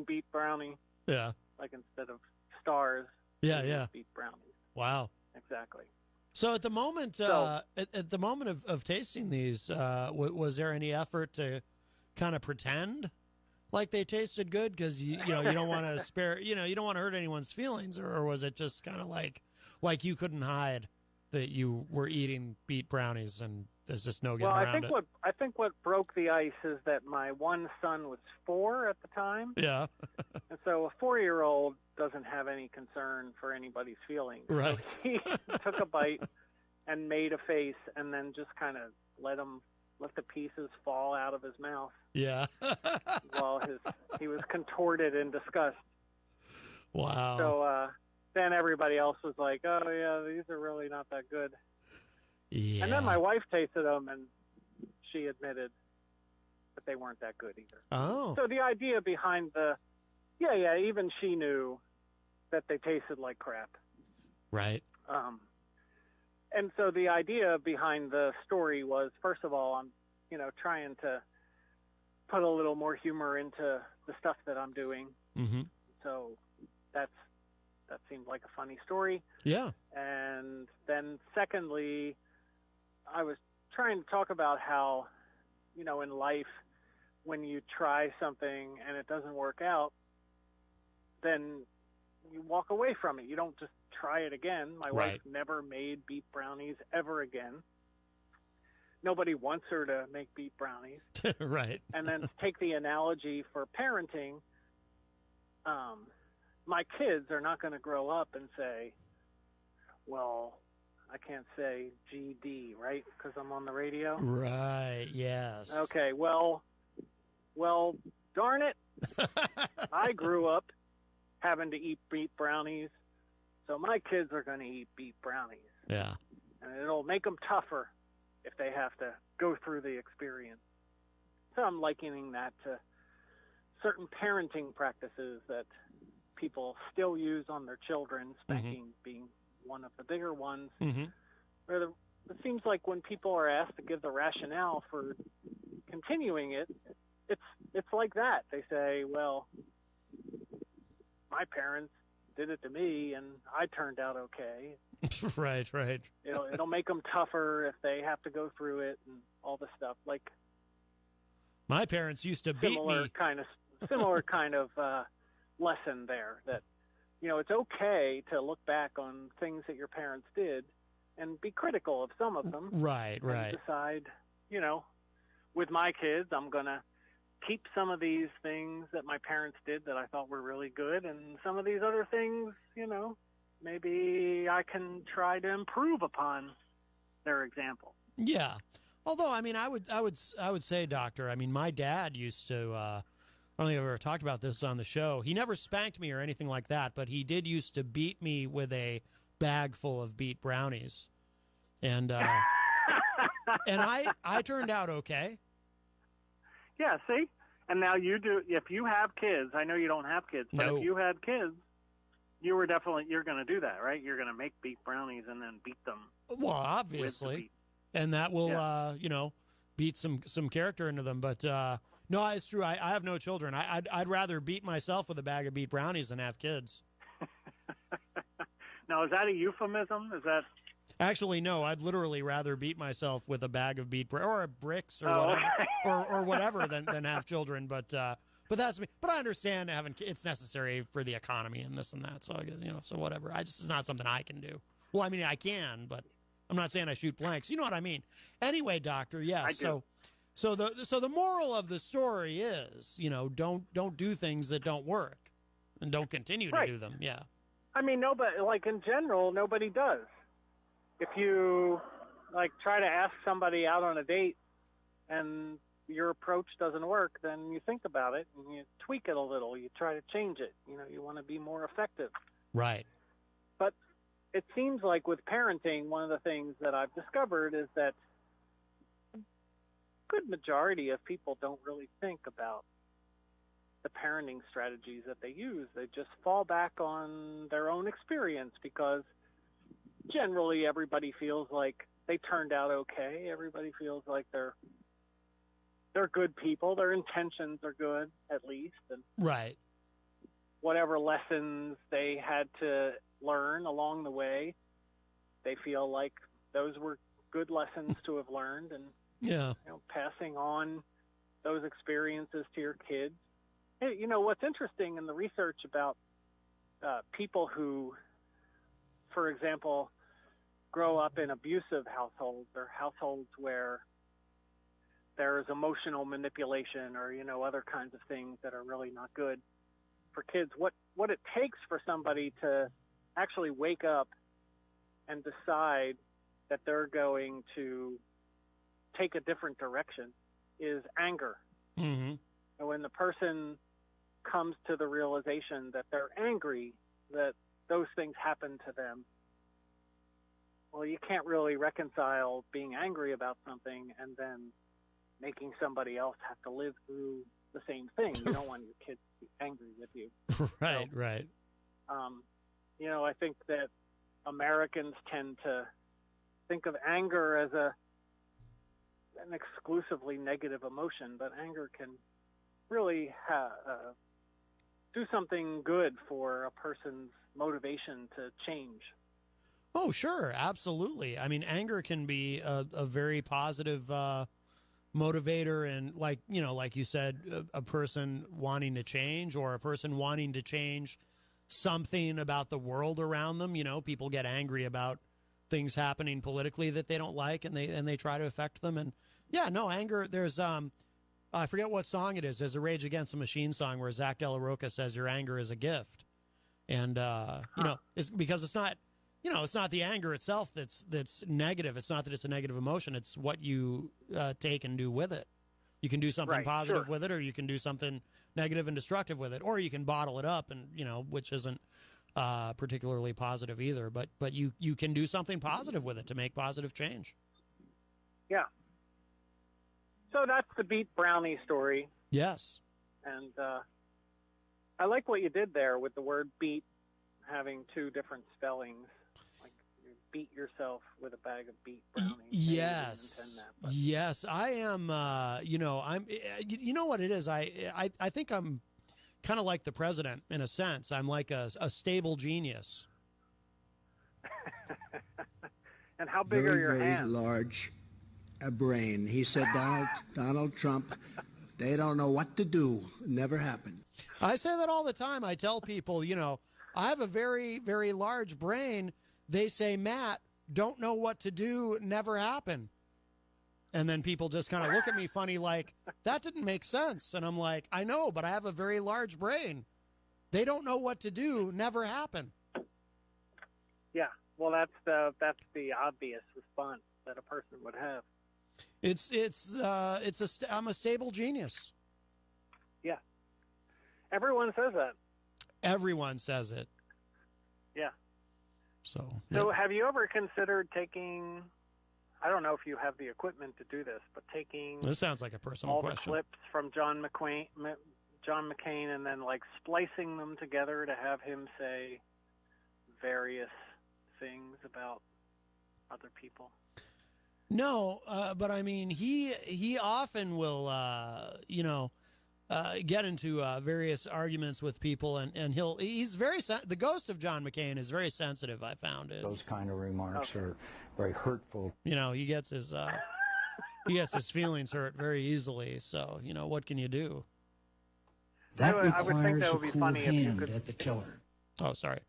beet brownie. Yeah. Like instead of stars. Yeah. Beet brownies. Wow. Exactly. So at the moment, at the moment of tasting these, was there any effort to kind of pretend like they tasted good? Because you don't want to you don't want to hurt anyone's feelings, or was it just kind of like you couldn't hide that you were eating beet brownies and There's just no getting Well, around it. I think what broke the ice is that my one son was 4 at the time. Yeah. And so a 4-year-old doesn't have any concern for anybody's feelings. Right. So he took a bite and made a face and then just kind of let the pieces fall out of his mouth Yeah. while he was contorted in disgust. Wow. So then everybody else was like, oh, yeah, these are really not that good. Yeah. And then my wife tasted them, and she admitted that they weren't that good either. Oh. So the idea behind even she knew that they tasted like crap. Right. And so the idea behind the story was, first of all, I'm, trying to put a little more humor into the stuff that I'm doing. Mm-hmm. So that seemed like a funny story. Yeah. And then secondly, I was trying to talk about how, in life, when you try something and it doesn't work out, then you walk away from it. You don't just try it again. My Right. wife never made beet brownies ever again. Nobody wants her to make beet brownies. Right. And then to take the analogy for parenting, my kids are not going to grow up and say, well, I can't say GD, right? Because I'm on the radio. Right. Yes. Okay. Well, darn it. I grew up having to eat beet brownies, so my kids are going to eat beet brownies. Yeah. And it'll make them tougher if they have to go through the experience. So I'm likening that to certain parenting practices that people still use on their children, spanking being one of the bigger ones. Mm-hmm. Where it seems like when people are asked to give the rationale for continuing it, it's like that. They say, well, my parents did it to me and I turned out okay. Right. It'll make them tougher if they have to go through it and all this stuff. Like my parents used to beat similar me. Similar kind of lesson there that, it's okay to look back on things that your parents did and be critical of some of them. Right. And decide, with my kids, I'm going to keep some of these things that my parents did that I thought were really good, and some of these other things, maybe I can try to improve upon their example. Yeah. Although, I mean, I would say, Doctor, I mean, my dad used to, I don't think I've ever talked about this on the show. He never spanked me or anything like that, but he did used to beat me with a bag full of beet brownies. And, and I turned out okay. Yeah, see? And now you do, if you have kids, I know you don't have kids, but No. if you had kids, you're going to do that, right? You're going to make beet brownies and then beat them. Well, obviously. And that will, beat some character into them. But, no, it's true. I have no children. I'd rather beat myself with a bag of beet brownies than have kids. Now, is that a euphemism? Is that... Actually, no. I'd literally rather beat myself with a bag of beet or bricks or whatever, okay. or whatever than have children. But that's me. But I understand it's necessary for the economy and this and that. So I guess, so whatever. It's not something I can do. Well, I mean, I can, but I'm not saying I shoot blanks. You know what I mean? Anyway, Doctor. Yeah. I do. So the moral of the story is, don't do things that don't work, and don't continue to do them. Yeah. I mean, nobody, like in general, nobody does. If you try to ask somebody out on a date and your approach doesn't work, then you think about it and you tweak it a little. You try to change it. You want to be more effective. Right. But it seems like with parenting, one of the things that I've discovered is that a good majority of people don't really think about the parenting strategies that they use. They just fall back on their own experience because generally everybody feels like they turned out okay. Everybody feels like they're good people. Their intentions are good, at least. And right. Whatever lessons they had to learn along the way, they feel like those were good lessons to have learned. And passing on those experiences to your kids. Hey, what's interesting in the research about people who, for example, grow up in abusive households or households where there's emotional manipulation or, other kinds of things that are really not good for kids, what it takes for somebody to actually wake up and decide that they're going to take a different direction is anger. Mm-hmm. And when the person comes to the realization that they're angry, that those things happen to them, well, you can't really reconcile being angry about something and then making somebody else have to live through the same thing. You don't want your kids to be angry with you. Right, So, right. I think that Americans tend to think of anger as an exclusively negative emotion, but anger can really do something good for a person's motivation to change. Oh, sure, absolutely. I mean, anger can be a very positive motivator, and like you said, a person wanting to change, or a person wanting to change something about the world around them. People get angry about things happening politically that they don't like, and they try to affect them. And anger. There's I forget what song it is. There's a Rage Against the Machine song where Zach De La Rocha says your anger is a gift, and it's because it's not. It's not the anger itself that's negative. It's not that it's a negative emotion. It's what you take and do with it. You can do something positive with it, or you can do something negative and destructive with it, or you can bottle it up, and which isn't particularly positive either. But you can do something positive with it to make positive change. Yeah. So that's the Beat Brownie story. Yes. And I like what you did there with the word beat having two different spellings. Beat yourself with a bag of beat brownies. Yes. Yes, I am. I'm. You know what it is? I think I'm kind of like the president in a sense. I'm like a stable genius. And how big are your very hands? Large a brain. He said, Donald Trump, they don't know what to do. Never happened. I say that all the time. I tell people, I have a very, very large brain. They say, Matt, don't know what to do, never happened. And then people just kind of look at me funny like, that didn't make sense. And I'm like, I know, but I have a very large brain. They don't know what to do, never happened. Yeah, well, that's the obvious response that a person would have. I'm a stable genius. Yeah. Everyone says that. Everyone says it. Yeah. So have you ever considered taking, I don't know if you have the equipment to do this, but taking this sounds like a personal all question. the clips from John McCain and then like splicing them together to have him say various things about other people? No, but I mean, he often will, get into various arguments with people, and he's very the ghost of John McCain is very sensitive. I found it. Those kind of remarks are very hurtful. He gets his feelings hurt very easily. So what can you do? I would think that would be funny if you could at the tiller. Oh, sorry.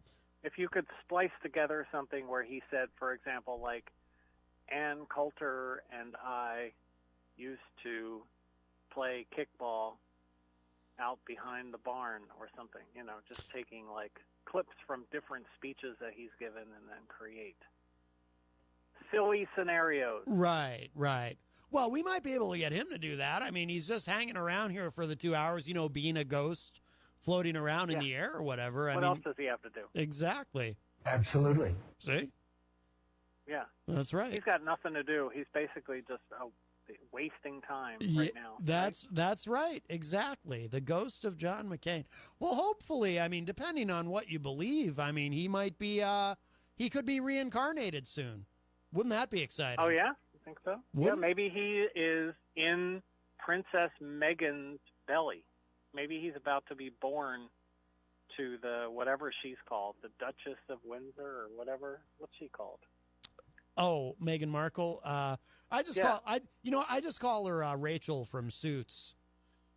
If you could splice together something where he said, for example, like, Ann Coulter and I used to play kickball out behind the barn or something, just taking like clips from different speeches that he's given and then create silly scenarios. Right. Well, we might be able to get him to do that. I mean, he's just hanging around here for the 2 hours, being a ghost floating around in the air or whatever. What else does he have to do? Exactly. Absolutely. See? Yeah. That's right. He's got nothing to do. He's basically just wasting time right now. That's right. Exactly. The ghost of John McCain. Well, hopefully, I mean, depending on what you believe, I mean, he might be, he could be reincarnated soon. Wouldn't that be exciting? Oh, yeah? You think so? Yeah, maybe he is in Princess Meghan's belly. Maybe he's about to be born to the, whatever she's called, the Duchess of Windsor or whatever. What's she called? Oh, Meghan Markle. I just call her Rachel from Suits,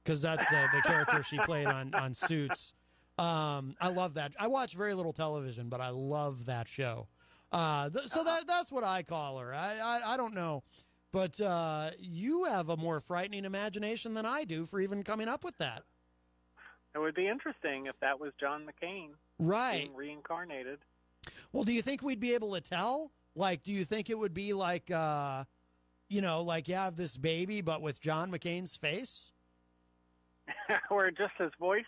because that's the character she played on Suits. I love that. I watch very little television, but I love that show. So that's what I call her. I don't know. But you have a more frightening imagination than I do for even coming up with that. It would be interesting if that was John McCain. Right. Being reincarnated. Well, do you think we'd be able to tell? Like, do you think it would be like, like you have this baby, but with John McCain's face? Or just his voice?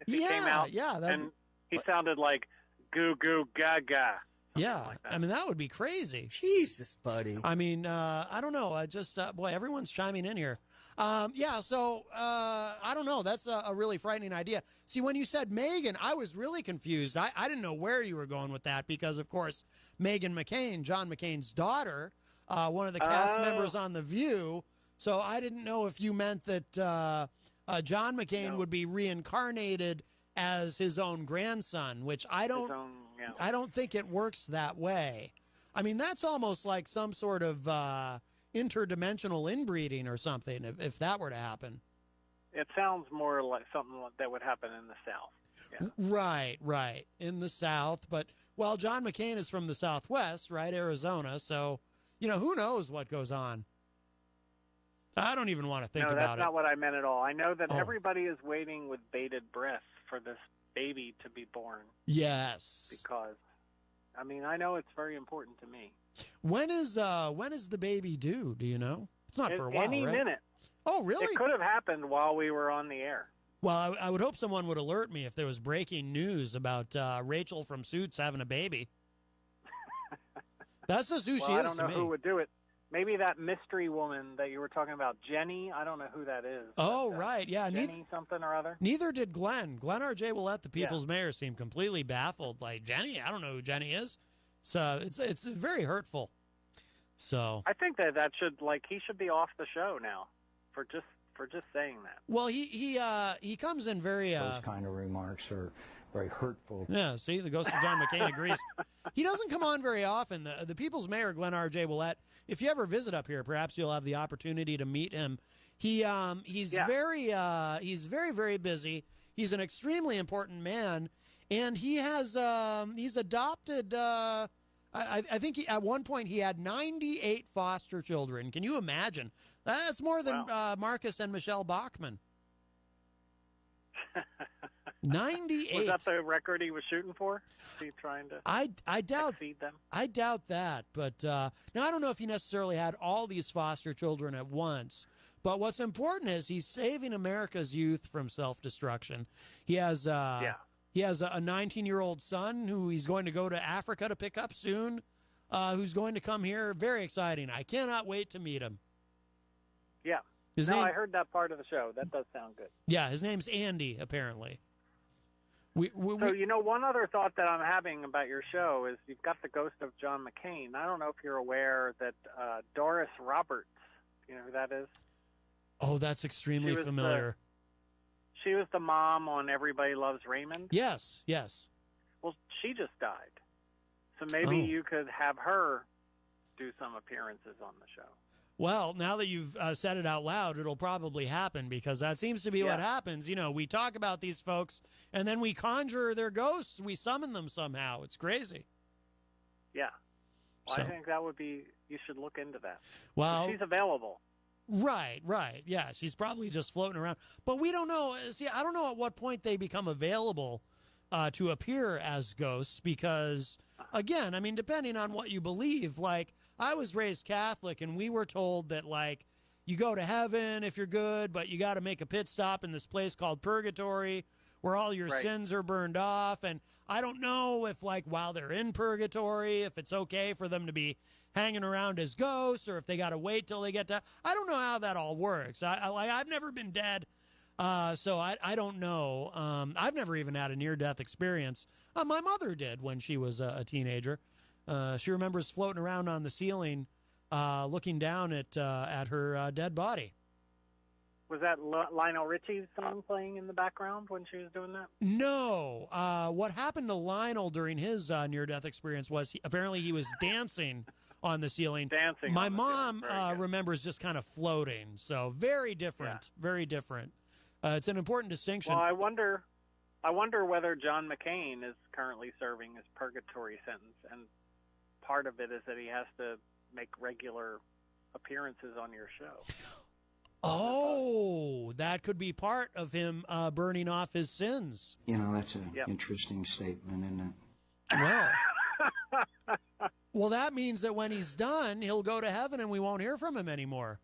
If he came out and he sounded like goo goo gaga. Yeah, I mean, that would be crazy. Jesus, buddy. I mean, I don't know. I just, boy, everyone's chiming in here. So I don't know. That's a really frightening idea. See, when you said Megan, I was really confused. I didn't know where you were going with that because, of course, Megan McCain, John McCain's daughter, one of the cast members on The View. So I didn't know if you meant that John McCain would be reincarnated as his own grandson, which I don't think it works that way. I mean, that's almost like some sort of interdimensional inbreeding or something, if that were to happen. It sounds more like something that would happen in the South. Yeah. Right. In the South. But, well, John McCain is from the Southwest, right, Arizona. So, who knows what goes on. I don't even want to think about it. No, that's not what I meant at all. I know that everybody is waiting with bated breath for this baby to be born. Yes. Because, I mean, I know it's very important to me. When is the baby due? Do you know? It's not for a while, any right? minute. Oh, really? It could have happened while we were on the air. Well, I would hope someone would alert me if there was breaking news about Rachel from Suits having a baby. That's just who she is to me. I don't know who would do it. Maybe that mystery woman that you were talking about, Jenny. I don't know who that is. Oh, right. Yeah. Jenny something or other. Neither did Glenn. Glenn R.J. Ouellette, the People's Mayor, seemed completely baffled. Like, Jenny? I don't know who Jenny is. So it's very hurtful. So I think that he should be off the show now for just saying that. Well, he comes in very Those kind of remarks are very hurtful. Yeah, see, the ghost of John McCain agrees. He doesn't come on very often. The People's Mayor, Glenn R.J. Ouellette, if you ever visit up here, perhaps you'll have the opportunity to meet him. He's very, very busy. He's an extremely important man, and he has he's adopted. I think at one point he had 98 foster children. Can you imagine? That's more than Marcus and Michelle Bachmann. 98. Was that the record he was shooting for? Is he trying to I doubt exceed them? I doubt that. But now I don't know if he necessarily had all these foster children at once. But what's important is he's saving America's youth from self-destruction. He has he has a 19-year-old son who he's going to go to Africa to pick up soon, who's going to come here. Very exciting. I cannot wait to meet him. Yeah. I heard that part of the show. That does sound good. Yeah, his name's Andy, apparently. So, one other thought that I'm having about your show is you've got the ghost of John McCain. I don't know if you're aware that Doris Roberts, you know who that is? Oh, that's extremely familiar. She was the mom on Everybody Loves Raymond? Yes. Well, she just died. So maybe you could have her do some appearances on the show. Well, now that you've said it out loud, it'll probably happen because that seems to be what happens. We talk about these folks, and then we conjure their ghosts. We summon them somehow. It's crazy. Yeah. Well, I think that would be, you should look into that. Well, she's available. Right. Yeah, she's probably just floating around. But we don't know. See, I don't know at what point they become available to appear as ghosts because, again, I mean, depending on what you believe, like, I was raised Catholic, and we were told that, like, you go to heaven if you're good, but you got to make a pit stop in this place called purgatory where all your sins are burned off. And I don't know if, like, while they're in purgatory, if it's okay for them to be hanging around as ghosts or if they got to wait till they get to. I don't know how that all works. I've never been dead, so I don't know. I've never even had a near-death experience. My mother did when she was a teenager. She remembers floating around on the ceiling, looking down at her dead body. Was that Lionel Richie's song playing in the background when she was doing that? No. What happened to Lionel during his near-death experience was apparently he was dancing on the ceiling. My mom remembers just kind of floating. So very different. Very different. It's an important distinction. Well, I wonder whether John McCain is currently serving his purgatory sentence, and part of it is that he has to make regular appearances on your show. Oh, that could be part of him burning off his sins. You know, that's an interesting statement, isn't it? Well, well, that means that when he's done, he'll go to heaven and we won't hear from him anymore.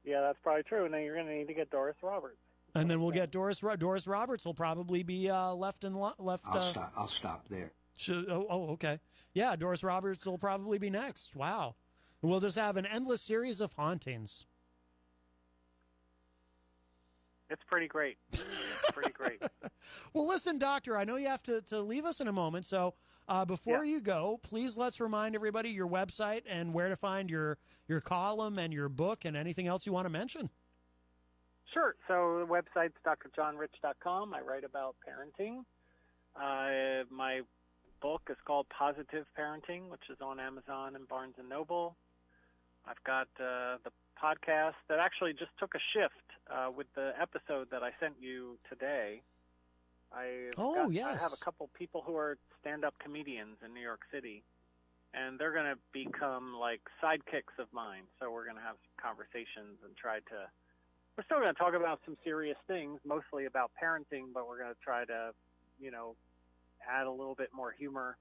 Yeah, that's probably true. And then you're going to need to get Doris Roberts. And then we'll get Doris Roberts will probably be left. I'll stop there. Okay. Yeah, Doris Roberts will probably be next. Wow. And we'll just have an endless series of hauntings. It's pretty great. It's pretty great. Well, listen, Doctor, I know you have to leave us in a moment. So before you go, please let's remind everybody your website and where to find your column and your book and anything else you want to mention. Sure. So the website's drjohnrich.com. I write about parenting. My book is called Positive Parenting, which is on Amazon and Barnes & Noble. I've got the podcast that actually just took a shift with the episode that I sent you today. I have a couple people who are stand-up comedians in New York City, and they're going to become like sidekicks of mine. So we're going to have some conversations and we're still going to talk about some serious things, mostly about parenting, but we're going to try to, add a little bit more humor.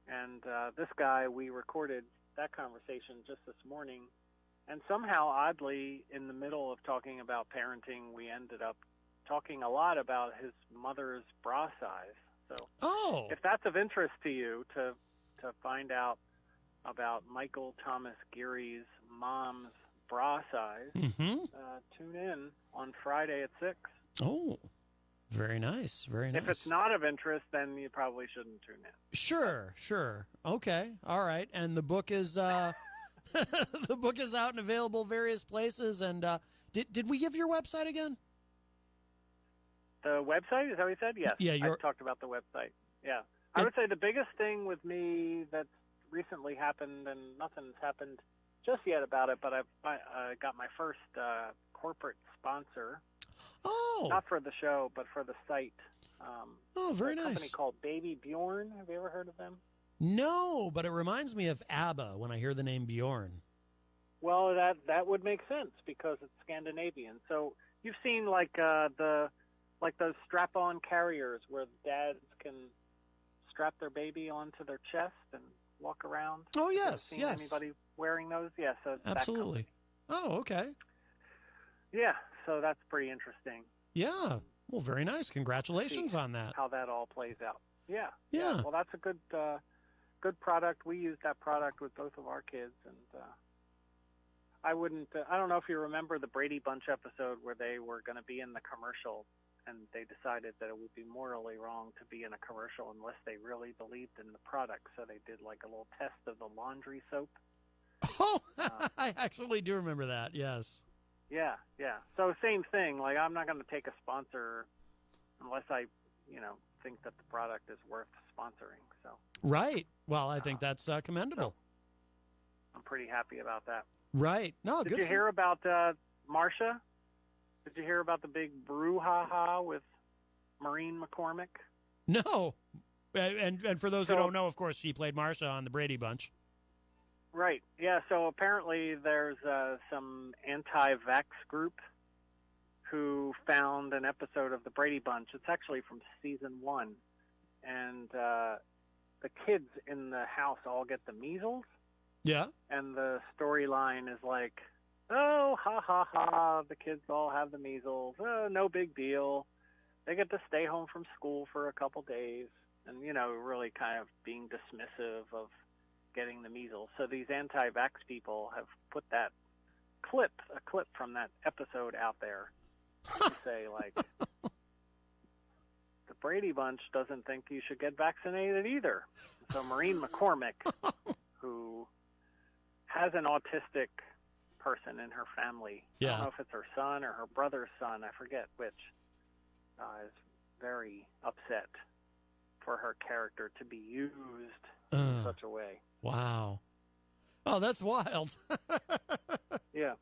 And this guy, we recorded that conversation just this morning. And somehow, oddly, in the middle of talking about parenting, we ended up talking a lot about his mother's bra size. So if that's of interest to you to find out about Michael Thomas Geary's mom's bra size, tune in on Friday at 6. Oh, very nice. Very nice. If it's not of interest, then you probably shouldn't tune in. Sure. Okay. All right. And the book is the book is out and available various places. And did we give your website again? The website? Is that what you said? Yes. Yeah, I talked about the website. Yeah. I would say the biggest thing with me that's recently happened, and nothing's happened just yet about it, but I got my first corporate sponsor. Oh. Not for the show, but for the site. Very a nice. company called Baby Bjorn. Have you ever heard of them? No, but it reminds me of ABBA when I hear the name Bjorn. Well, that would make sense because it's Scandinavian. So you've seen like those strap-on carriers where dads can strap their baby onto their chest and walk around. Oh yes, Have you seen anybody wearing those? Yes, yeah, so absolutely. Oh, okay. Yeah, so that's pretty interesting. Yeah. Well, very nice. Congratulations on that. How that all plays out. Yeah. Yeah. Well, that's a good product. We use that product with both of our kids, and I don't know if you remember the Brady Bunch episode where they were going to be in the commercial, and they decided that it would be morally wrong to be in a commercial unless they really believed in the product. So they did like a little test of the laundry soap. Oh, I actually do remember that. Yes. Yeah. So same thing. Like I'm not going to take a sponsor unless I, think that the product is worth sponsoring. So. Right. Well, I think that's commendable. So I'm pretty happy about that. Right. No. Did you hear about Marsha? Did you hear about the big brouhaha with Maureen McCormick? No. And for those who don't know, of course, she played Marsha on the Brady Bunch. Right. Yeah. So apparently there's some anti-vax group who found an episode of the Brady Bunch. It's actually from season 1. And the kids in the house all get the measles. Yeah. And the storyline is like, oh, ha, ha, ha, the kids all have the measles. Oh, no big deal. They get to stay home from school for a couple days. And, really kind of being dismissive of getting the measles. So these anti-vax people have put a clip from that episode out there to say, like, the Brady Bunch doesn't think you should get vaccinated either. So Maureen McCormick, who has an autistic person in her family, I don't know if it's her son or her brother's son, I forget which, is very upset for her character to be used in such a way. Wow. Oh, that's wild. Yeah.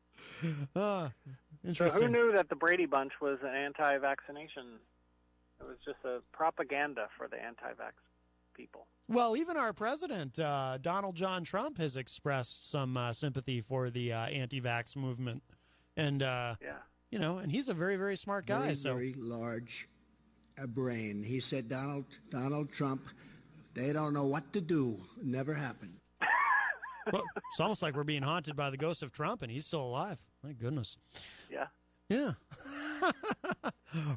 Interesting. So who knew that the Brady Bunch was an anti-vaccination? It was just a propaganda for the anti-vax people. Well, even our president, Donald John Trump, has expressed some sympathy for the anti-vax movement. And, you know, and he's a very, very smart guy. Very large brain. He said, Donald Trump, they don't know what to do. Never happened. Well, it's almost like we're being haunted by the ghost of Trump, and he's still alive. My goodness. Yeah. Yeah.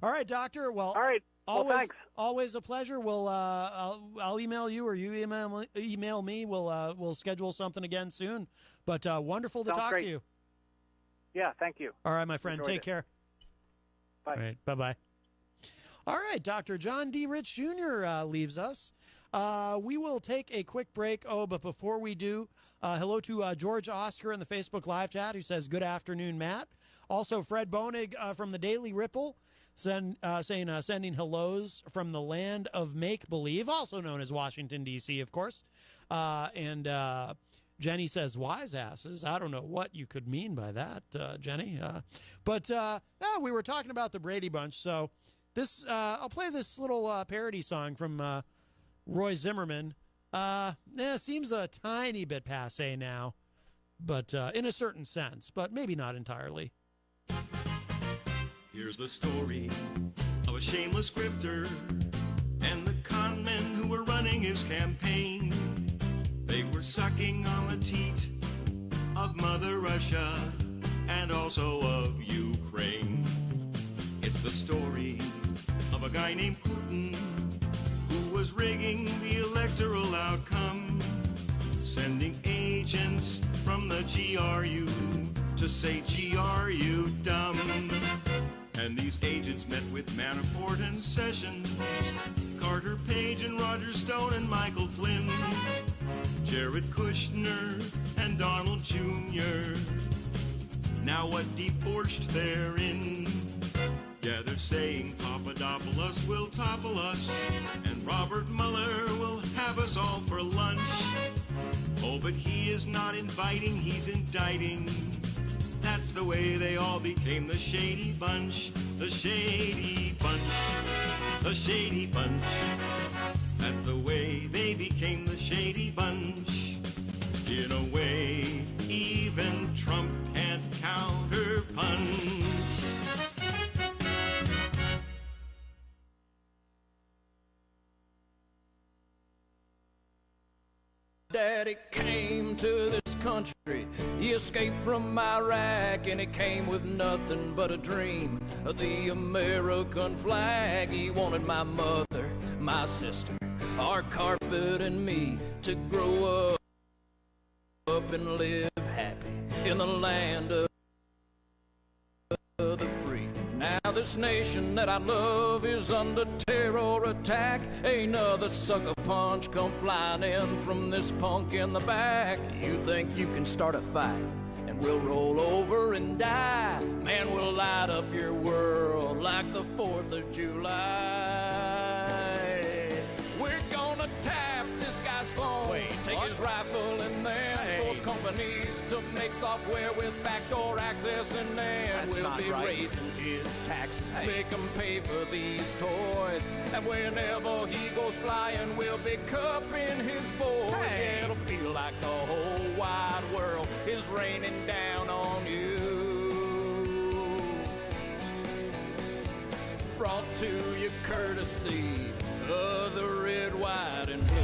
All right, Doctor. Well, all right. Thanks. Always a pleasure. I'll email you, or you email me. We'll schedule something again soon. But wonderful to talk to you. Yeah, thank you. All right, my friend. Take care. Bye. All right. Bye-bye. All right, Dr. John D. Rich Jr. Leaves us. We will take a quick break. Oh, but before we do, hello to George Oscar in the Facebook live chat who says, good afternoon, Matt. Also, Fred Bonig from the Daily Ripple sending hellos from the land of make-believe, also known as Washington, D.C., of course. And Jenny says, wise asses. I don't know what you could mean by that, Jenny. But we were talking about the Brady Bunch, so this I'll play this little parody song from Roy Zimmerman. Seems a tiny bit passé now, but in a certain sense, but maybe not entirely. Here's the story of a shameless grifter and the con men who were running his campaign. They were sucking on the teat of Mother Russia and also of Ukraine. It's the story of a guy named Putin who was rigging the electoral outcome, sending agents from the GRU to say, GRU dumb. And these agents met with Manafort and Sessions, Carter Page and Roger Stone and Michael Flynn, Jared Kushner and Donald Jr. Now what debauched they're in. Yeah, they're saying Papadopoulos will topple us, and Robert Mueller will have us all for lunch. Oh, but he is not inviting, he's indicting. That's the way they all became the Shady Bunch. The Shady Bunch. The Shady Bunch. That's the way they became the Shady Bunch. In a way, even Trump can't counterpunch. Daddy came to this country, he escaped from Iraq, and he came with nothing but a dream of the American flag. He wanted my mother, my sister, our carpet and me to grow up and live happy in the land of the free. Now this nation that I love is under terror attack. Another sucker punch come flying in from this punk in the back. You think you can start a fight and we'll roll over and die? Man, we'll light up your world like the 4th of July. We're gonna tap this guy's phone, take his rifle and then force companies to make software with backdoor access, and then we'll be raising his taxes, make him pay for these toys, and whenever he goes flying, we'll be cupping his boys. Yeah, it'll feel like the whole wide world is raining down on you. Brought to you courtesy of the red, white, and blue.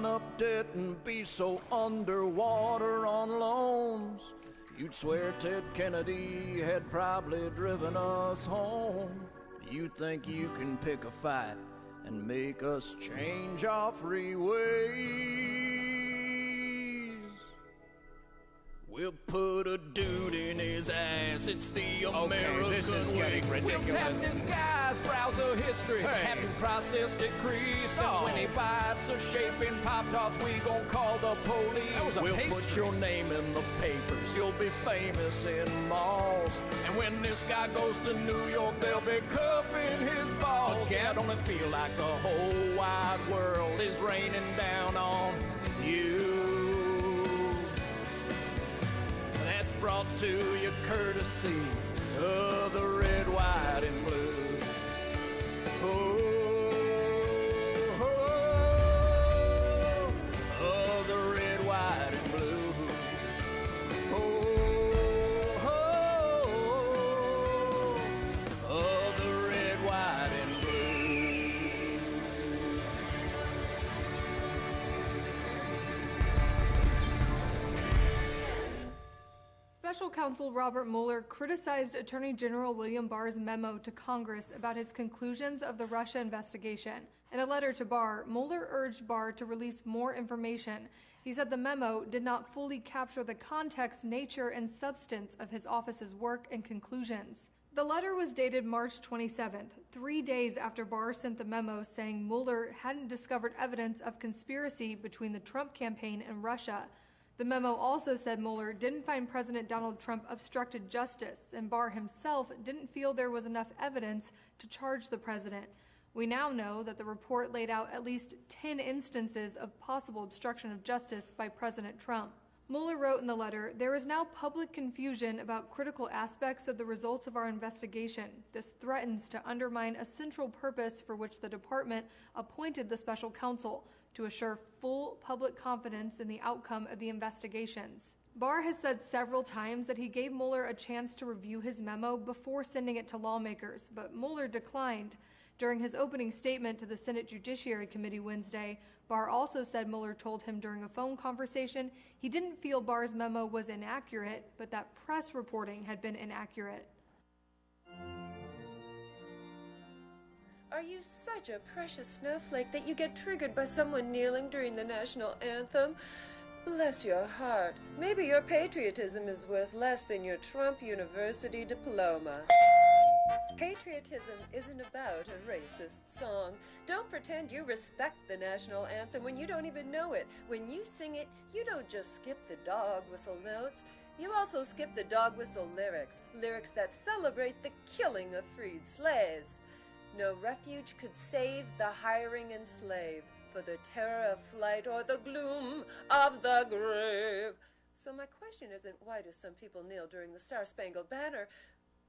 Up debt and be so underwater on loans, you'd swear Ted Kennedy had probably driven us home. You think you can pick a fight and make us change our freeways? We'll put a dude in his ass, it's the American this is way. getting ridiculous. We'll tap this guy's browser history, have him processed, decreased, and when he bites a shape in Pop-Tarts, we gon' call the police. We'll put your name in the papers, you'll be famous in malls, and when this guy goes to New York, they'll be cuffing his balls. Yeah, don't it feel like the whole wide world is raining down on you? brought to you courtesy of the red, white, and blue. Oh, of the red, white, and blue. Of the red, white, and blue. Special Counsel Robert Mueller criticized Attorney General William Barr's memo to Congress about his conclusions of the Russia investigation. In a letter to Barr, Mueller urged Barr to release more information. He said the memo did not fully capture the context, nature, and substance of his office's work and conclusions. The letter was dated March 27th, 3 days after Barr sent the memo saying Mueller hadn't discovered evidence of conspiracy between the Trump campaign and Russia. The memo also said Mueller didn't find President Donald Trump obstructed justice, and Barr himself didn't feel there was enough evidence to charge the president. We now know that the report laid out at least 10 instances of possible obstruction of justice by President Trump. Mueller wrote in the letter, "There is now public confusion about critical aspects of the results of our investigation. This threatens to undermine a central purpose for which the department appointed the special counsel, to assure full public confidence in the outcome of the investigations." Barr has said several times that he gave Mueller a chance to review his memo before sending it to lawmakers, but Mueller declined. During his opening statement to the Senate Judiciary Committee Wednesday, Barr also said Mueller told him during a phone conversation he didn't feel Barr's memo was inaccurate, but that press reporting had been inaccurate. Are you such a precious snowflake that you get triggered by someone kneeling during the national anthem? Bless your heart. Maybe your patriotism is worth less than your Trump University diploma. Patriotism isn't about a racist song. Don't pretend you respect the national anthem when you don't even know it. When you sing it, you don't just skip the dog whistle notes. You also skip the dog whistle lyrics, lyrics that celebrate the killing of freed slaves. No refuge could save the hiring enslaved, for the terror of flight or the gloom of the grave. So my question isn't why do some people kneel during the Star-Spangled Banner,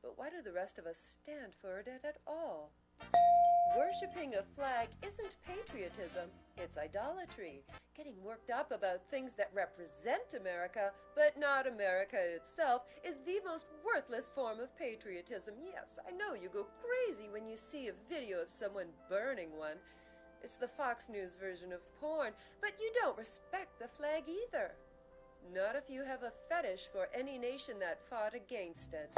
but why do the rest of us stand for it at all? Worshipping a flag isn't patriotism, it's idolatry. Getting worked up about things that represent America, but not America itself, is the most worthless form of patriotism. Yes, I know you go crazy when you see a video of someone burning one. It's the Fox News version of porn, but you don't respect the flag either. Not if you have a fetish for any nation that fought against it.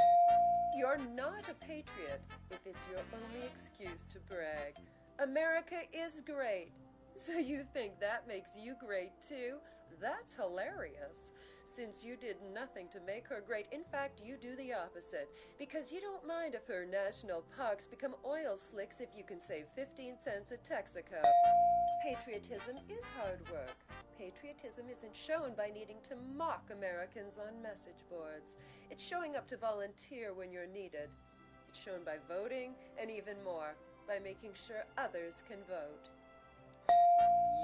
You're not a patriot if it's your only excuse to brag. America is great. So you think that makes you great too? That's hilarious. Since you did nothing to make her great, in fact, you do the opposite. Because you don't mind if her national parks become oil slicks if you can save 15 cents at Texaco. Patriotism is hard work. Patriotism isn't shown by needing to mock Americans on message boards. It's showing up to volunteer when you're needed. It's shown by voting, and even more, by making sure others can vote.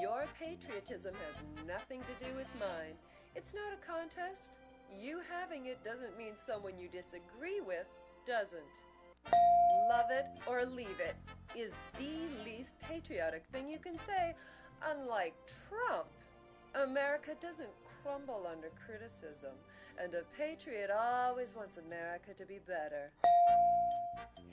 Your patriotism has nothing to do with mine. It's not a contest. You having it doesn't mean someone you disagree with doesn't. Love it or leave it is the least patriotic thing you can say. Unlike Trump, America doesn't crumble under criticism, and a patriot always wants America to be better.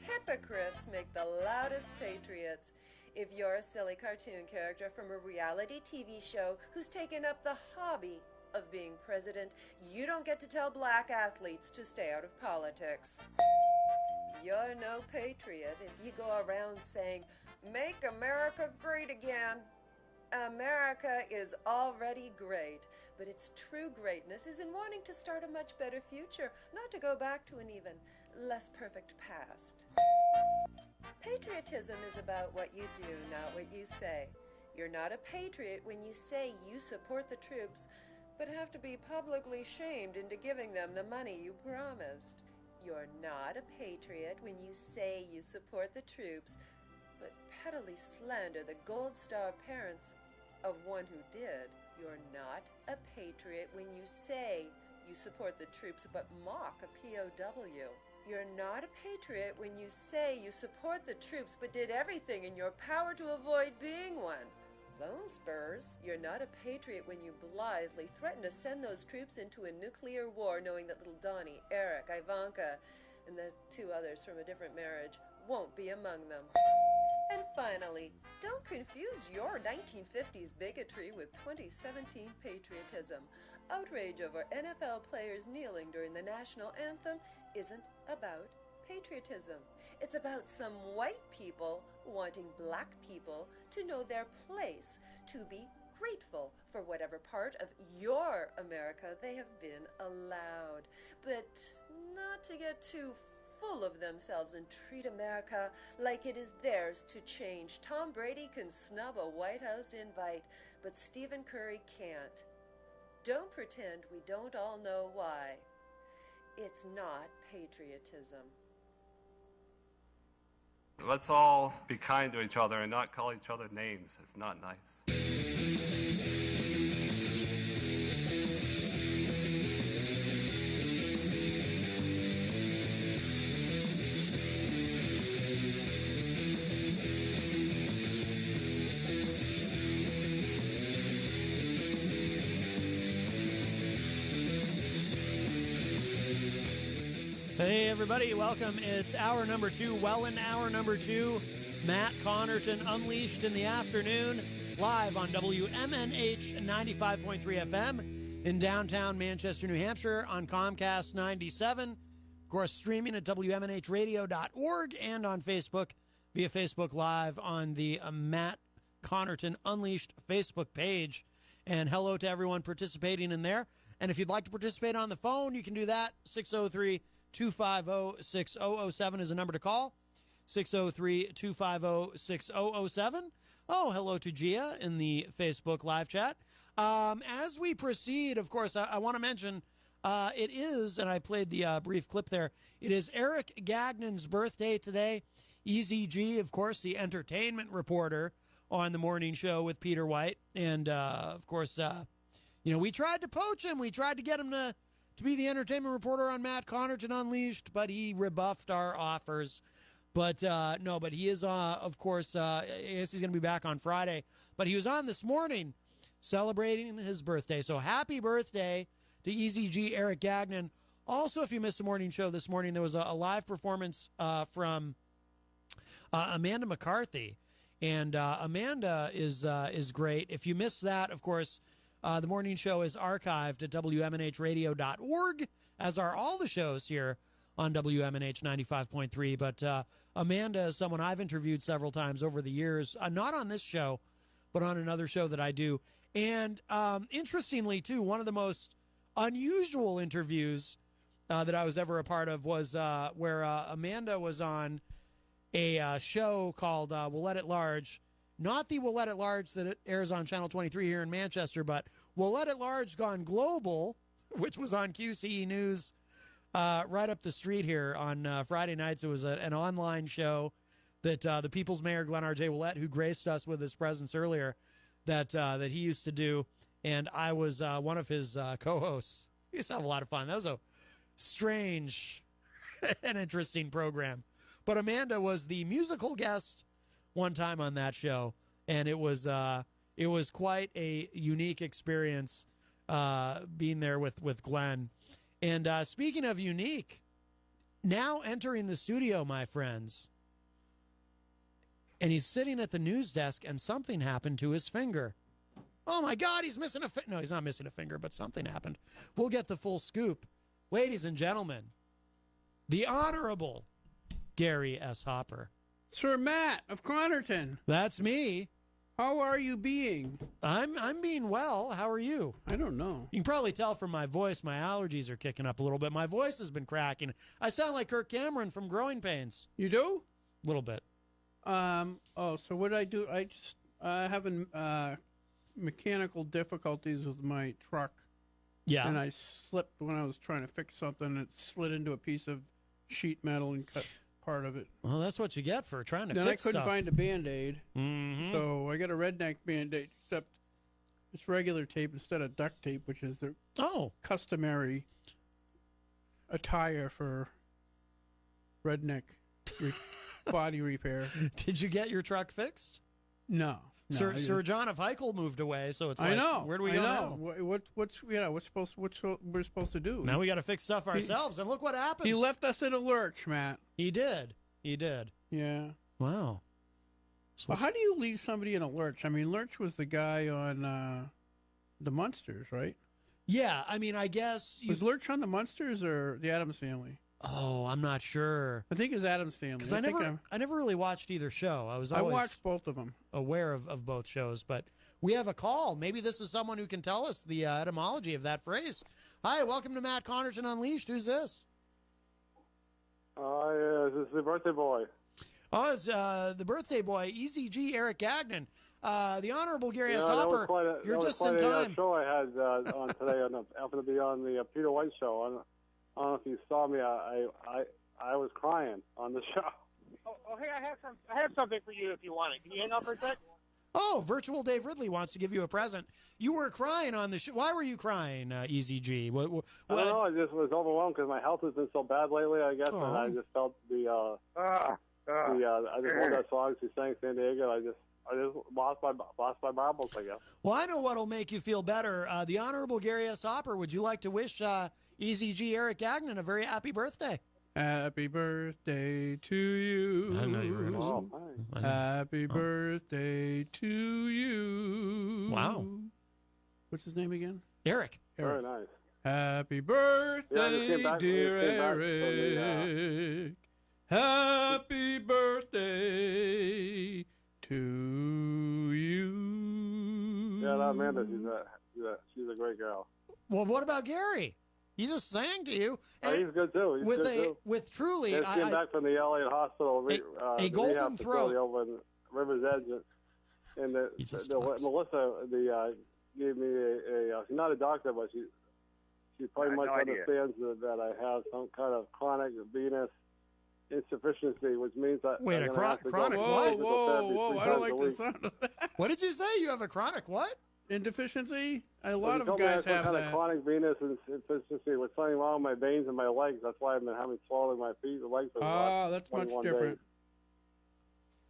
Hypocrites make the loudest patriots. If you're a silly cartoon character from a reality TV show who's taken up the hobby of being president, you don't get to tell black athletes to stay out of politics. You're no patriot if you go around saying, "Make America great again." America is already great, but its true greatness is in wanting to start a much better future, not to go back to an even less perfect past. Patriotism is about what you do, not what you say. You're not a patriot when you say you support the troops, but have to be publicly shamed into giving them the money you promised. You're not a patriot when you say you support the troops, but pettily slander the Gold Star parents of one who did. You're not a patriot when you say you support the troops but mock a POW. You're not a patriot when you say you support the troops but did everything in your power to avoid being one. Bone spurs, you're not a patriot when you blithely threaten to send those troops into a nuclear war knowing that little Donnie, Eric, Ivanka, and the two others from a different marriage won't be among them. And finally, don't confuse your 1950s bigotry with 2017 patriotism. Outrage over NFL players kneeling during the national anthem isn't about patriotism. It's about some white people wanting black people to know their place, to be grateful for whatever part of your America they have been allowed, but not to get too full of themselves and treat America like it is theirs to change. Tom Brady can snub a White House invite, but Stephen Curry can't. Don't pretend we don't all know why. It's not patriotism. Let's all be kind to each other and not call each other names. It's not nice. Hey, everybody, welcome. It's hour number 2, well in hour number 2. Matt Connarton Unleashed in the afternoon, live on WMNH 95.3 FM in downtown Manchester, New Hampshire on Comcast 97. Of course, streaming at WMNHradio.org and on Facebook via Facebook Live on the Matt Connarton Unleashed Facebook page. And hello to everyone participating in there. And if you'd like to participate on the phone, you can do that. 603-250-6007 is a number to call. 603-250-6007. Oh, hello to Gia in the Facebook live chat. As we proceed, of course, I want to mention it is, and I played the brief clip there, it is Eric Gagnon's birthday today. Easy G, of course, the entertainment reporter on the morning show with Peter White. And, of course, you know, we tried to poach him. We tried to get him to be the entertainment reporter on Matt Connarton Unleashed, but he rebuffed our offers. But no, but he is, of course, I guess he's going to be back on Friday. But he was on this morning celebrating his birthday. So happy birthday to Easy G, Eric Gagnon. Also, if you missed the morning show this morning, there was a live performance from Amanda McCarthy. And Amanda is great. If you missed that, of course, the morning show is archived at WMNHradio.org, as are all the shows here on WMNH 95.3. But Amanda is someone I've interviewed several times over the years, not on this show, but on another show that I do. And interestingly, too, one of the most unusual interviews that I was ever a part of was where Amanda was on a show called Ouellette at Large. Not the Ouellette at Large that airs on Channel 23 here in Manchester, but Ouellette at Large Gone Global, which was on QCE News right up the street here on Friday nights. It was an online show that the People's Mayor, Glenn R.J. Ouellette, who graced us with his presence earlier, that he used to do, and I was one of his co-hosts. We used to have a lot of fun. That was a strange and interesting program. But Amanda was the musical guest one time on that show, and it was quite a unique experience being there with Glenn. And speaking of unique, now entering the studio, my friends, and he's sitting at the news desk, and something happened to his finger. Oh my God, he's missing a finger. No, he's not missing a finger, but something happened. We'll get the full scoop. Ladies and gentlemen, the Honorable Gary S. Hopper. Sir Matt of Connarton. That's me. How are you being? I'm being well. How are you? I don't know. You can probably tell from my voice, my allergies are kicking up a little bit. My voice has been cracking. I sound like Kirk Cameron from Growing Pains. You do? A little bit. So what did I do? I just having mechanical difficulties with my truck. Yeah. And I slipped when I was trying to fix something. And it slid into a piece of sheet metal and cut part of it. Well, that's what you get for trying to then fix stuff. Then I couldn't stuff. find a Band-Aid. Mm-hmm. So I got a redneck Band-Aid, except It's regular tape instead of duct tape, which is the customary attire for redneck body repair. Did you get your truck fixed? No. Sir John of Heichel moved away, so it's I like, know. where do we go now? What's we're supposed to do? Now we got to fix stuff ourselves, and look what happens. He left us in a lurch, Matt. He did. Yeah. Wow. Well, how do you leave somebody in a lurch? I mean, Lurch was the guy on the Munsters, right? Yeah, I mean, I guess was Lurch on the Munsters or the Addams Family? Oh, I'm not sure. I think it's Addams Family. Because I never really watched either show. I watched both of them. Aware of both shows, but we have a call. Maybe this is someone who can tell us the etymology of that phrase. Hi, welcome to Matt Connarton Unleashed. Who's this? This is the birthday boy. Oh, it's the birthday boy, Easy G. Eric Gagnon. The Honorable Gary S. Hopper. You're just in time. Show I had on today. I happened to be on the Peter White show. I don't know if you saw me. I was crying on the show. Oh, hey, I have something for you if you want it. Can you hang on for a sec? Oh, Virtual Dave Ridley wants to give you a present. You were crying on the show. Why were you crying, Easy G? I don't know. I just was overwhelmed because my health has been so bad lately, I guess, and I just felt I just love that song she sang, San Diego. I just lost my marbles, I guess. Well, I know what'll make you feel better. The Honorable Gary S. Hopper, would you like to wish Easy G. Eric Gagnon a very happy birthday? Happy birthday to you. I know you were innocent. Happy birthday to you. Wow. What's his name again? Eric. Very nice. Happy birthday, dear Eric. Happy birthday to you. Yeah, that Amanda, she's a great girl. Well, what about Gary? He just sang to you. He's good too. With truly, I came back from the Elliott Hospital, a golden throat over in River's Edge, and Melissa, gave me she's not a doctor, but she pretty much understands that I have some kind of chronic venous insufficiency, which means that chronic what? Whoa! I don't like the sound of that. What did you say? You have a chronic what? Insufficiency? A lot of guys have kind that. of chronic venous insufficiency with something wrong with my veins and my legs. That's why I've been having swelling my feet and legs for the last that's much 21 different. days.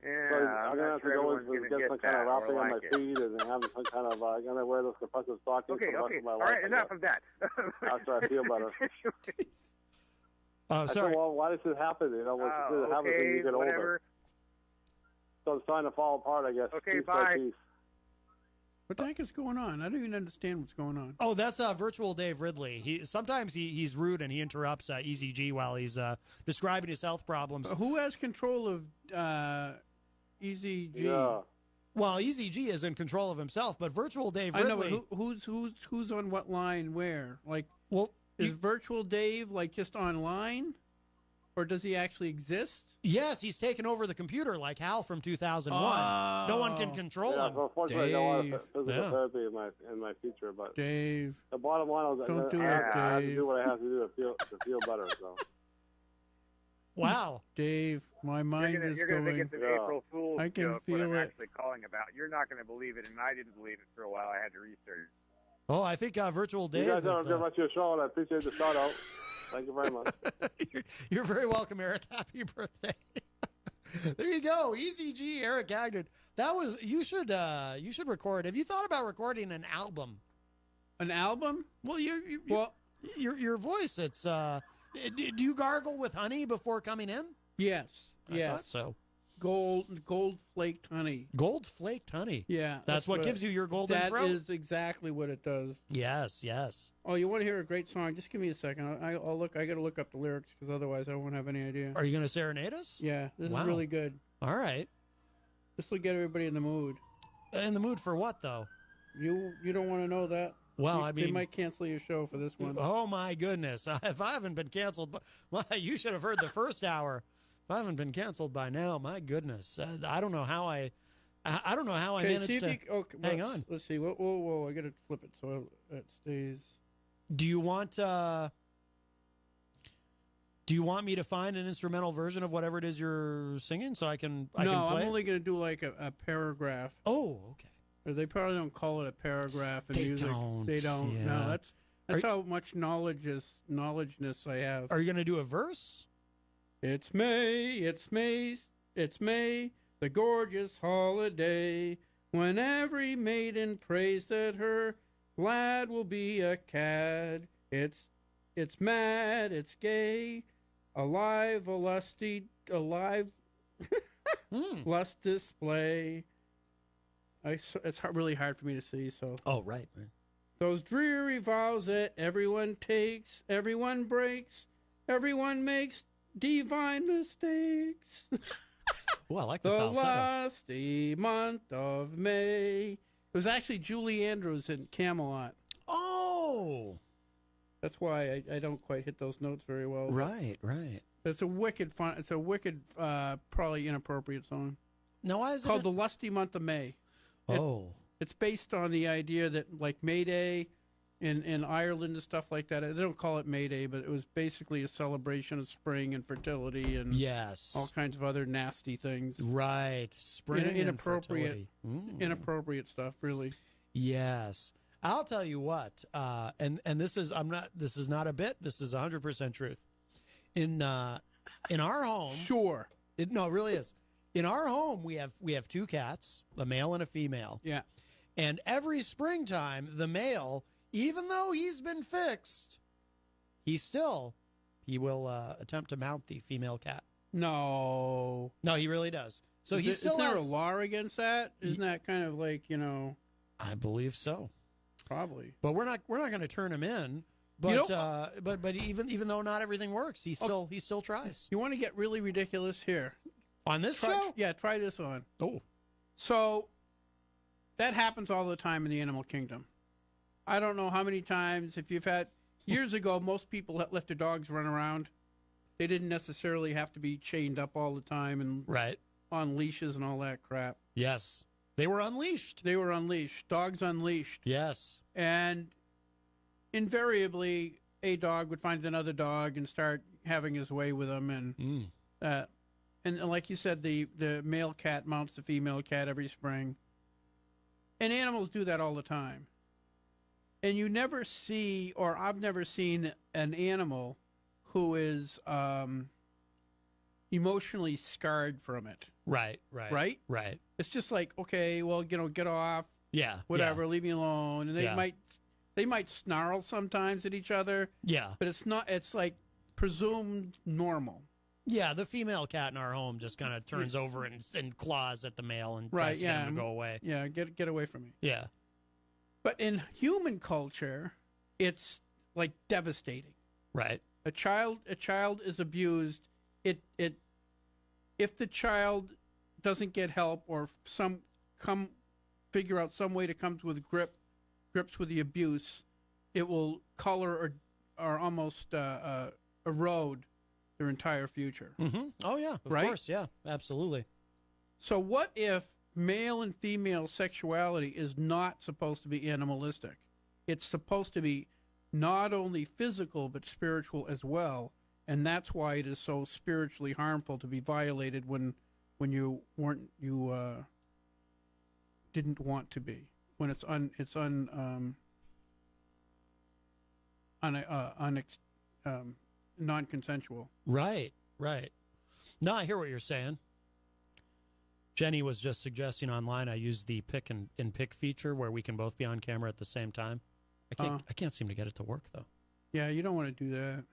Yeah, so I'm going to have to go and get some kind of wrapping on my feet and have some kind of, I'm going to wear those compressive stockings for the rest of my life. All right, enough of that. After I feel better. Oh, sorry. I said, well, why does this happen? You know, it happens when you get older. So it's starting to fall apart, I guess. Okay, piece bye. by piece. What the heck is going on? I don't even understand what's going on. Oh, that's Virtual Dave Ridley. Sometimes he's rude and he interrupts Easy G while he's describing his health problems. Who has control of Easy G? Yeah. Well, Easy G is in control of himself, but Virtual Dave Ridley. I know, but who's on what line where? Like, well, is Virtual Dave like just online, or does he actually exist? Yes, he's taken over the computer like Hal from 2001. No one can control him. So unfortunately, I got a lot of physical therapy in my future, but Dave, the bottom line is I have to do what I have to do to feel better. So. Wow, Dave, my mind is you're going. You're going to think it's an April Fool's I can joke, feel what I'm it. actually calling about. You're not going to believe it, and I didn't believe it for a while. I had to research. Oh, I think Virtual Dave. You guys have a good rest of your show, and I appreciate the shout out. Thank you very much. You're very welcome, Eric. Happy birthday. There you go, Easy G, Eric Gagnon. That was you should record. Have you thought about recording an album? An album? Well, your voice. It's do you gargle with honey before coming in? Yes. I thought so. Gold flaked honey. Gold flaked honey. Yeah, that's what gives you your golden throat. That is exactly what it does. Yes. Oh, you want to hear a great song? Just give me a second. I'll look. I got to look up the lyrics because otherwise I won't have any idea. Are you going to serenade us? Yeah, this is really good. All right. This will get everybody in the mood. In the mood for what, though? You don't want to know that. Well, I mean, they might cancel your show for this one. Oh my goodness! If I haven't been canceled, you should have heard the first hour. If I haven't been canceled by now, my goodness, I don't know how I don't know how I managed to hang on. Let's see. Whoa! I got to flip it so it stays. Do you want me to find an instrumental version of whatever it is you're singing so I can play I'm it? only going to do like a paragraph. Oh, okay. Or they probably don't call it a paragraph in They music. don't, They don't. yeah. No, that's how much knowledgeness I have. Are you going to do a verse? It's May, it's May, it's May, the gorgeous holiday, when every maiden prays that her lad will be a cad. It's mad, it's gay, alive, a lusty, alive, lust display. It's really hard for me to see, so. Oh, right. Those dreary vows that everyone takes, everyone breaks, everyone makes divine mistakes. Oh, I like the The falsetto. lusty month of May. It was actually Julie Andrews in Camelot. Oh! That's why I don't quite hit those notes very well. Right. It's a wicked fun. It's a wicked, probably inappropriate song. Now, why is it called The Lusty Month of May? It's based on the idea that, like, May Day in Ireland and stuff like that. They don't call it May Day, but it was basically a celebration of spring and fertility and all kinds of other nasty things. Right. Spring and inappropriate, fertility. inappropriate stuff, really. Yes. I'll tell you what, and this is not a bit. This is 100% truth. In our home, sure. It really is. In our home, we have two cats, a male and a female. Yeah. And every springtime, the male, even though he's been fixed, he will attempt to mount the female cat. No, he really does. So he still isn't there has a law against that? Isn't that kind of like, I believe so. Probably. But we're not going to turn him in. But but even though not everything works, he still tries. You want to get really ridiculous here on this show? Yeah, try this on. Oh, so that happens all the time in the animal kingdom. I don't know how many times. If you've had years ago, most people let their dogs run around. They didn't necessarily have to be chained up all the time and on leashes and all that crap. Yes, they were unleashed. Dogs unleashed. Yes, and invariably, a dog would find another dog and start having his way with them, and like you said, the male cat mounts the female cat every spring, and animals do that all the time. And you never see, or I've never seen, an animal who is emotionally scarred from it. Right. It's just like, okay, well, get off. Yeah. Whatever, leave me alone. And they might snarl sometimes at each other. Yeah. But it's like presumed normal. Yeah, the female cat in our home just kind of turns over and claws at the male and tries to get him to go away. Yeah, get away from me. Yeah. But in human culture, it's like devastating. Right. A child is abused. If the child doesn't get help or figure out some way to come with grips with the abuse, it will color or almost erode their entire future. Mm-hmm. Oh yeah, of course, yeah, absolutely. So what if male and female sexuality is not supposed to be animalistic? It's supposed to be not only physical but spiritual as well, and that's why it is so spiritually harmful to be violated when you didn't want to be, when it's non-consensual. Right. No, I hear what you're saying. Jenny was just suggesting online I use the pick and pick feature where we can both be on camera at the same time. I can't seem to get it to work though. Yeah, you don't want to do that.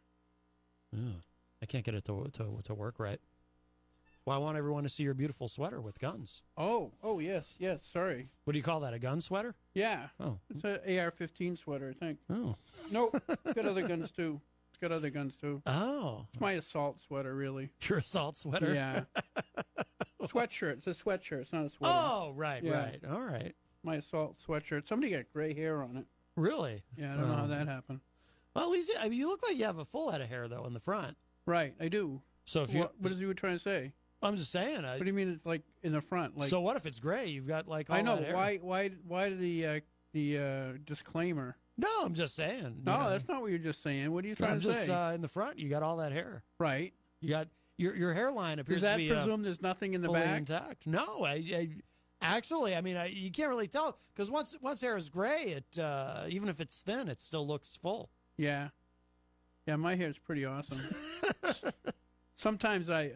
I can't get it to work right. Well, I want everyone to see your beautiful sweater with guns. Oh, yes. Sorry. What do you call that? A gun sweater? Yeah. Oh, it's an AR-15 sweater, I think. Oh, no, it's got other guns too. Oh, it's my assault sweater, really. Your assault sweater? Yeah. Sweatshirt. It's a sweatshirt. It's not a sweater. Oh, right. All right. My assault sweatshirt. Somebody got gray hair on it. Really? Yeah, I don't know how that happened. Well, at least you look like you have a full head of hair though in the front. Right, I do. So if what is you trying to say? I'm just saying. What do you mean it's like in the front? Like, so what if it's gray? You've got like all I know. that hair. Why the disclaimer? No, I'm just saying. No, that's not what you're just saying. What are you trying to say? Just in the front, you got all that hair. Right. You got your hairline appears to be. Does that presume there's nothing in the back? Intact? No, Actually, I mean, you can't really tell because once hair is gray, it even if it's thin, it still looks full. Yeah. Yeah, my hair's pretty awesome. Sometimes I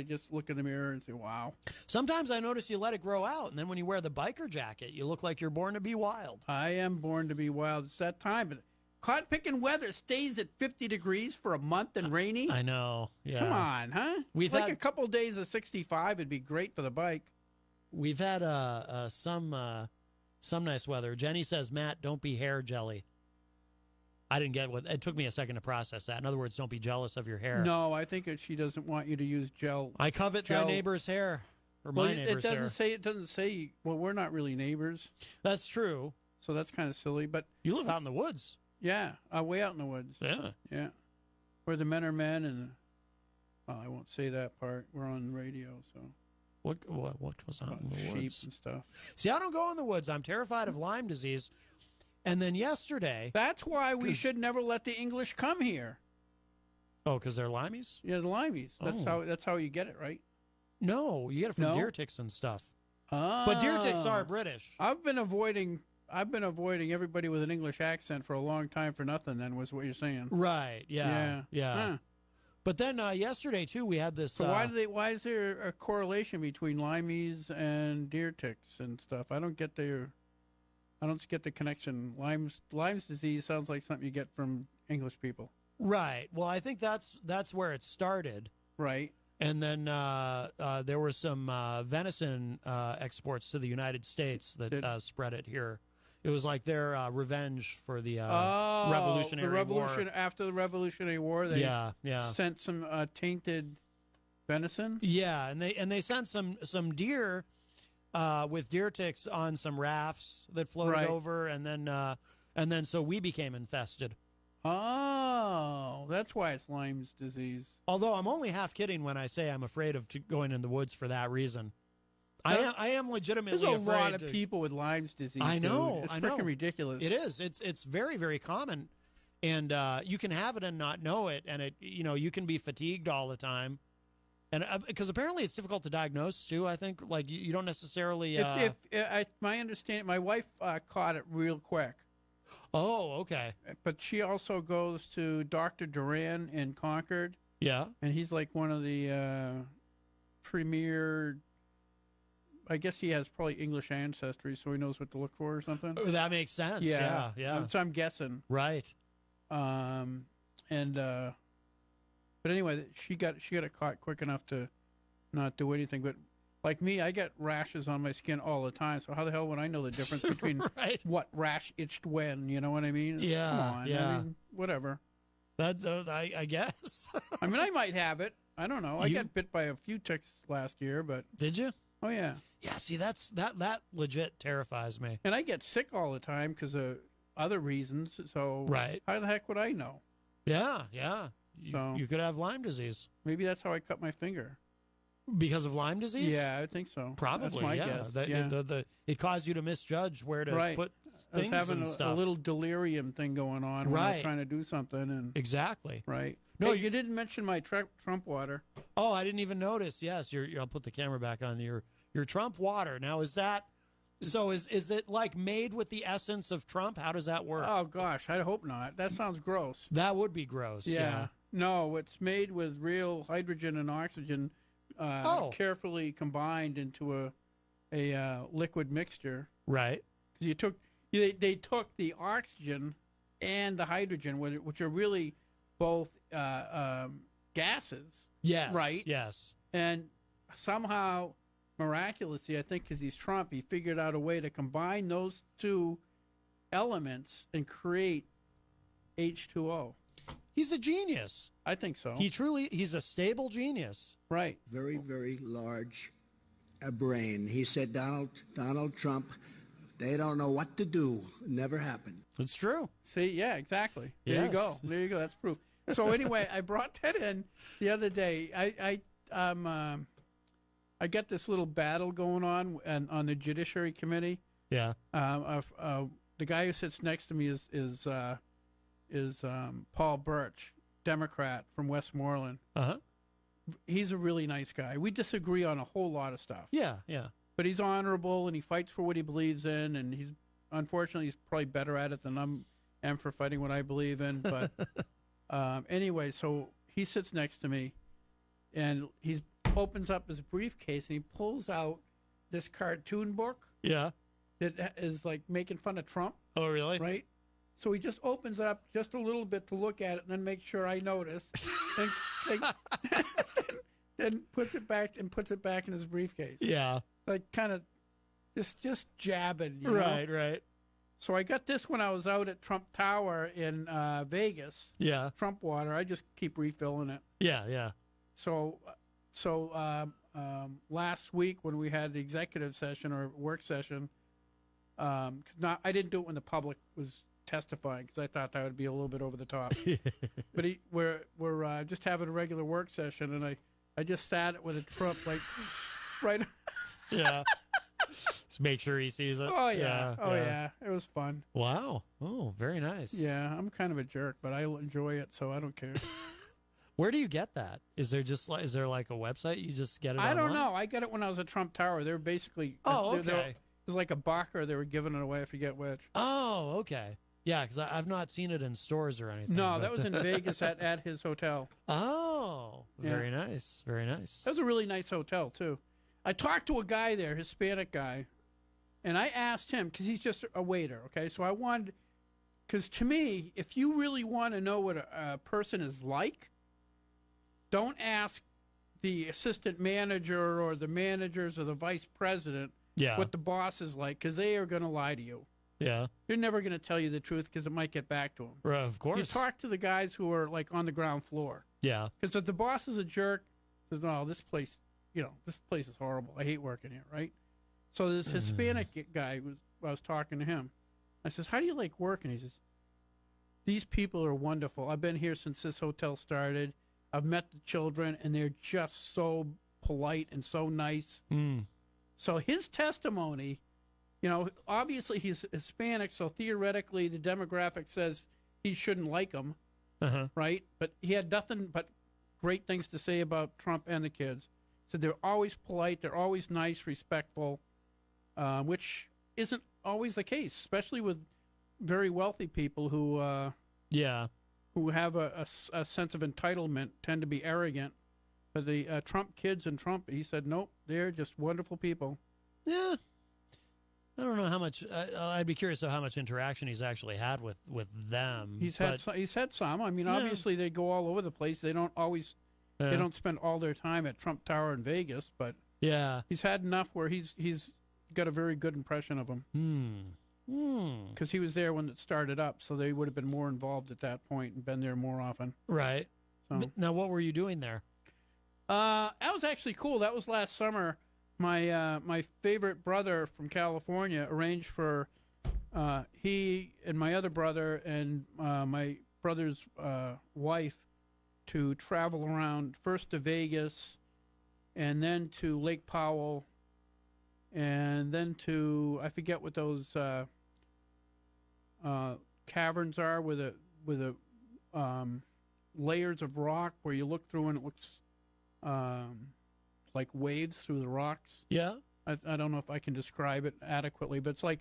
just look in the mirror and say, wow. Sometimes I notice you let it grow out, and then when you wear the biker jacket, you look like you're born to be wild. I am born to be wild. It's that time. But cotton picking weather stays at 50 degrees for a month and rainy. I know. Yeah. Come on, huh? We've like had a couple days of 65 would be great for the bike. We've had some nice weather. Jenny says, Matt, don't be hair jelly. I didn't get what it took me a second to process that. In other words, don't be jealous of your hair. No, I think that she doesn't want you to use gel. I covet thy neighbor's hair, or my neighbor's hair. It doesn't say. Well, we're not really neighbors. That's true. So that's kind of silly. But you live out in the woods. Yeah, way out in the woods. Yeah, yeah, where the men are men, and I won't say that part. We're on the radio, so. What was out in the sheep woods? And stuff. See, I don't go in the woods. I'm terrified of Lyme disease. And then yesterday... That's why we should never let the English come here. Oh, because they're limeys? Yeah, the limeys. That's how you get it, right? No, you get it from deer ticks and stuff. Ah. But deer ticks are British. I've been avoiding everybody with an English accent for a long time for nothing, then, was what you're saying. Right, yeah. Huh. But then yesterday, too, we had this... So why is there a correlation between limeys and deer ticks and stuff? I don't get the connection. Lyme's disease sounds like something you get from English people. Right. Well, I think that's where it started. Right. And then there were some venison exports to the United States that spread it here. It was like their revenge for the Revolutionary War. After the Revolutionary War, they sent some tainted venison. Yeah, and they sent some deer with deer ticks on some rafts that floated over, and then so we became infested. Oh, that's why it's Lyme's disease. Although I'm only half kidding when I say I'm afraid of going in the woods for that reason. I am legitimately afraid. There's a lot of people with Lyme's disease. I know. It's freaking ridiculous. It is. It's very, very common, and you can have it and not know it, and you can be fatigued all the time, and because apparently it's difficult to diagnose too. I think like you don't necessarily. My understanding, my wife caught it real quick. Oh, okay. But she also goes to Dr. Duran in Concord. Yeah, and he's like one of the premier. I guess he has probably English ancestry, so he knows what to look for or something. Oh, that makes sense. Yeah. So I'm guessing. Right. But anyway, she got it caught quick enough to not do anything. But like me, I get rashes on my skin all the time. So how the hell would I know the difference between what rash itched when? You know what I mean? Yeah. Come on. Yeah. I mean, whatever. That's I guess. I mean, I might have it. I don't know. I got bit by a few ticks last year, but did you? Oh yeah. Yeah. See, that legit terrifies me. And I get sick all the time because of other reasons. So how the heck would I know? Yeah. You could have Lyme disease. Maybe that's how I cut my finger. Because of Lyme disease? Yeah, I think so. Probably. That's my guess. It caused you to misjudge where to put things I was having and stuff. a little delirium thing going on when I was trying to do something. And exactly. Right. No, you didn't mention my Trump water. Oh, I didn't even notice. Yes, I'll put the camera back on your Trump water. Now, is that so? Is it like made with the essence of Trump? How does that work? Oh gosh, I hope not. That sounds gross. That would be gross. Yeah. No, it's made with real hydrogen and oxygen, carefully combined into a liquid mixture. Right. Because they took the oxygen and the hydrogen, which are really both gases. Yes. Right. Yes. And somehow, miraculously, I think because he's Trump, he figured out a way to combine those two elements and create H2O. He's a genius. I think so. He's a stable genius. Right. Very, very large brain. He said, Donald Trump, they don't know what to do. Never happened. It's true. See, yeah, exactly. There you go. There you go. That's proof. So anyway, I brought that in the other day. I got this little battle going on the Judiciary Committee. Yeah. The guy who sits next to me is Paul Birch, Democrat from Westmoreland. Uh-huh. He's a really nice guy. We disagree on a whole lot of stuff. Yeah. but he's honorable and he fights for what he believes in, and unfortunately he's probably better at it than I am for fighting what I believe in. But anyway, so he sits next to me, and he opens up his briefcase and he pulls out this cartoon book. Yeah. That is like making fun of Trump. Oh, really? Right? So he just opens it up just a little bit to look at it and then make sure I notice. Then puts it back in his briefcase. Yeah. Like kind of just jabbing. You know? Right. So I got this when I was out at Trump Tower in Vegas. Yeah. Trump water. I just keep refilling it. Yeah. So last week when we had the executive session or work session, I didn't do it when the public was testifying because I thought that would be a little bit over the top. But we're just having a regular work session, and I just sat with a Trump like right. Yeah. Just make sure he sees it. Oh yeah. It was fun. Wow. Oh, very nice. Yeah, I'm kind of a jerk, but I enjoy it, so I don't care. Where do you get that? Is there like a website you just get it I online? don't know. I got it when I was at Trump Tower. They were basically okay. It was like a Bacher. They were giving it away. I forget which. Oh, okay. Yeah, because I've not seen it in stores or anything. No, that was in Vegas at his hotel. Oh, very nice. Very nice. That was a really nice hotel, too. I talked to a guy there, Hispanic guy, and I asked him, because he's just a waiter, okay? So I wanted, because to me, if you really want to know what a person is like, don't ask the assistant manager or the managers or the vice president what the boss is like, because they are going to lie to you. Yeah. They're never going to tell you the truth because it might get back to them. Right, of course. You talk to the guys who are like on the ground floor. Yeah. Because if the boss is a jerk, says, no, this place is horrible. I hate working here, right? So this Hispanic guy, I was talking to him. I says, how do you like working? He says, these people are wonderful. I've been here since this hotel started. I've met the children, and they're just so polite and so nice. So his testimony, obviously he's Hispanic, so theoretically the demographic says he shouldn't like him, right? But he had nothing but great things to say about Trump and the kids. Said they're always polite, they're always nice, respectful, which isn't always the case, especially with very wealthy people who have a sense of entitlement, tend to be arrogant. But the Trump kids and Trump, he said, nope, they're just wonderful people. Yeah. I don't know how much. I'd be curious of how much interaction he's actually had with them. He's had some. I mean, obviously they go all over the place. They don't always. They don't spend all their time at Trump Tower in Vegas, but he's had enough where he's got a very good impression of them. Because he was there when it started up, so they would have been more involved at that point and been there more often. Right. So. Now, what were you doing there? That was actually cool. That was last summer. My favorite brother from California arranged for he and my other brother and my brother's wife to travel around first to Vegas and then to Lake Powell and then to, I forget what those caverns are with a layers of rock where you look through and it looks like waves through the rocks. Yeah. I don't know if I can describe it adequately, but it's like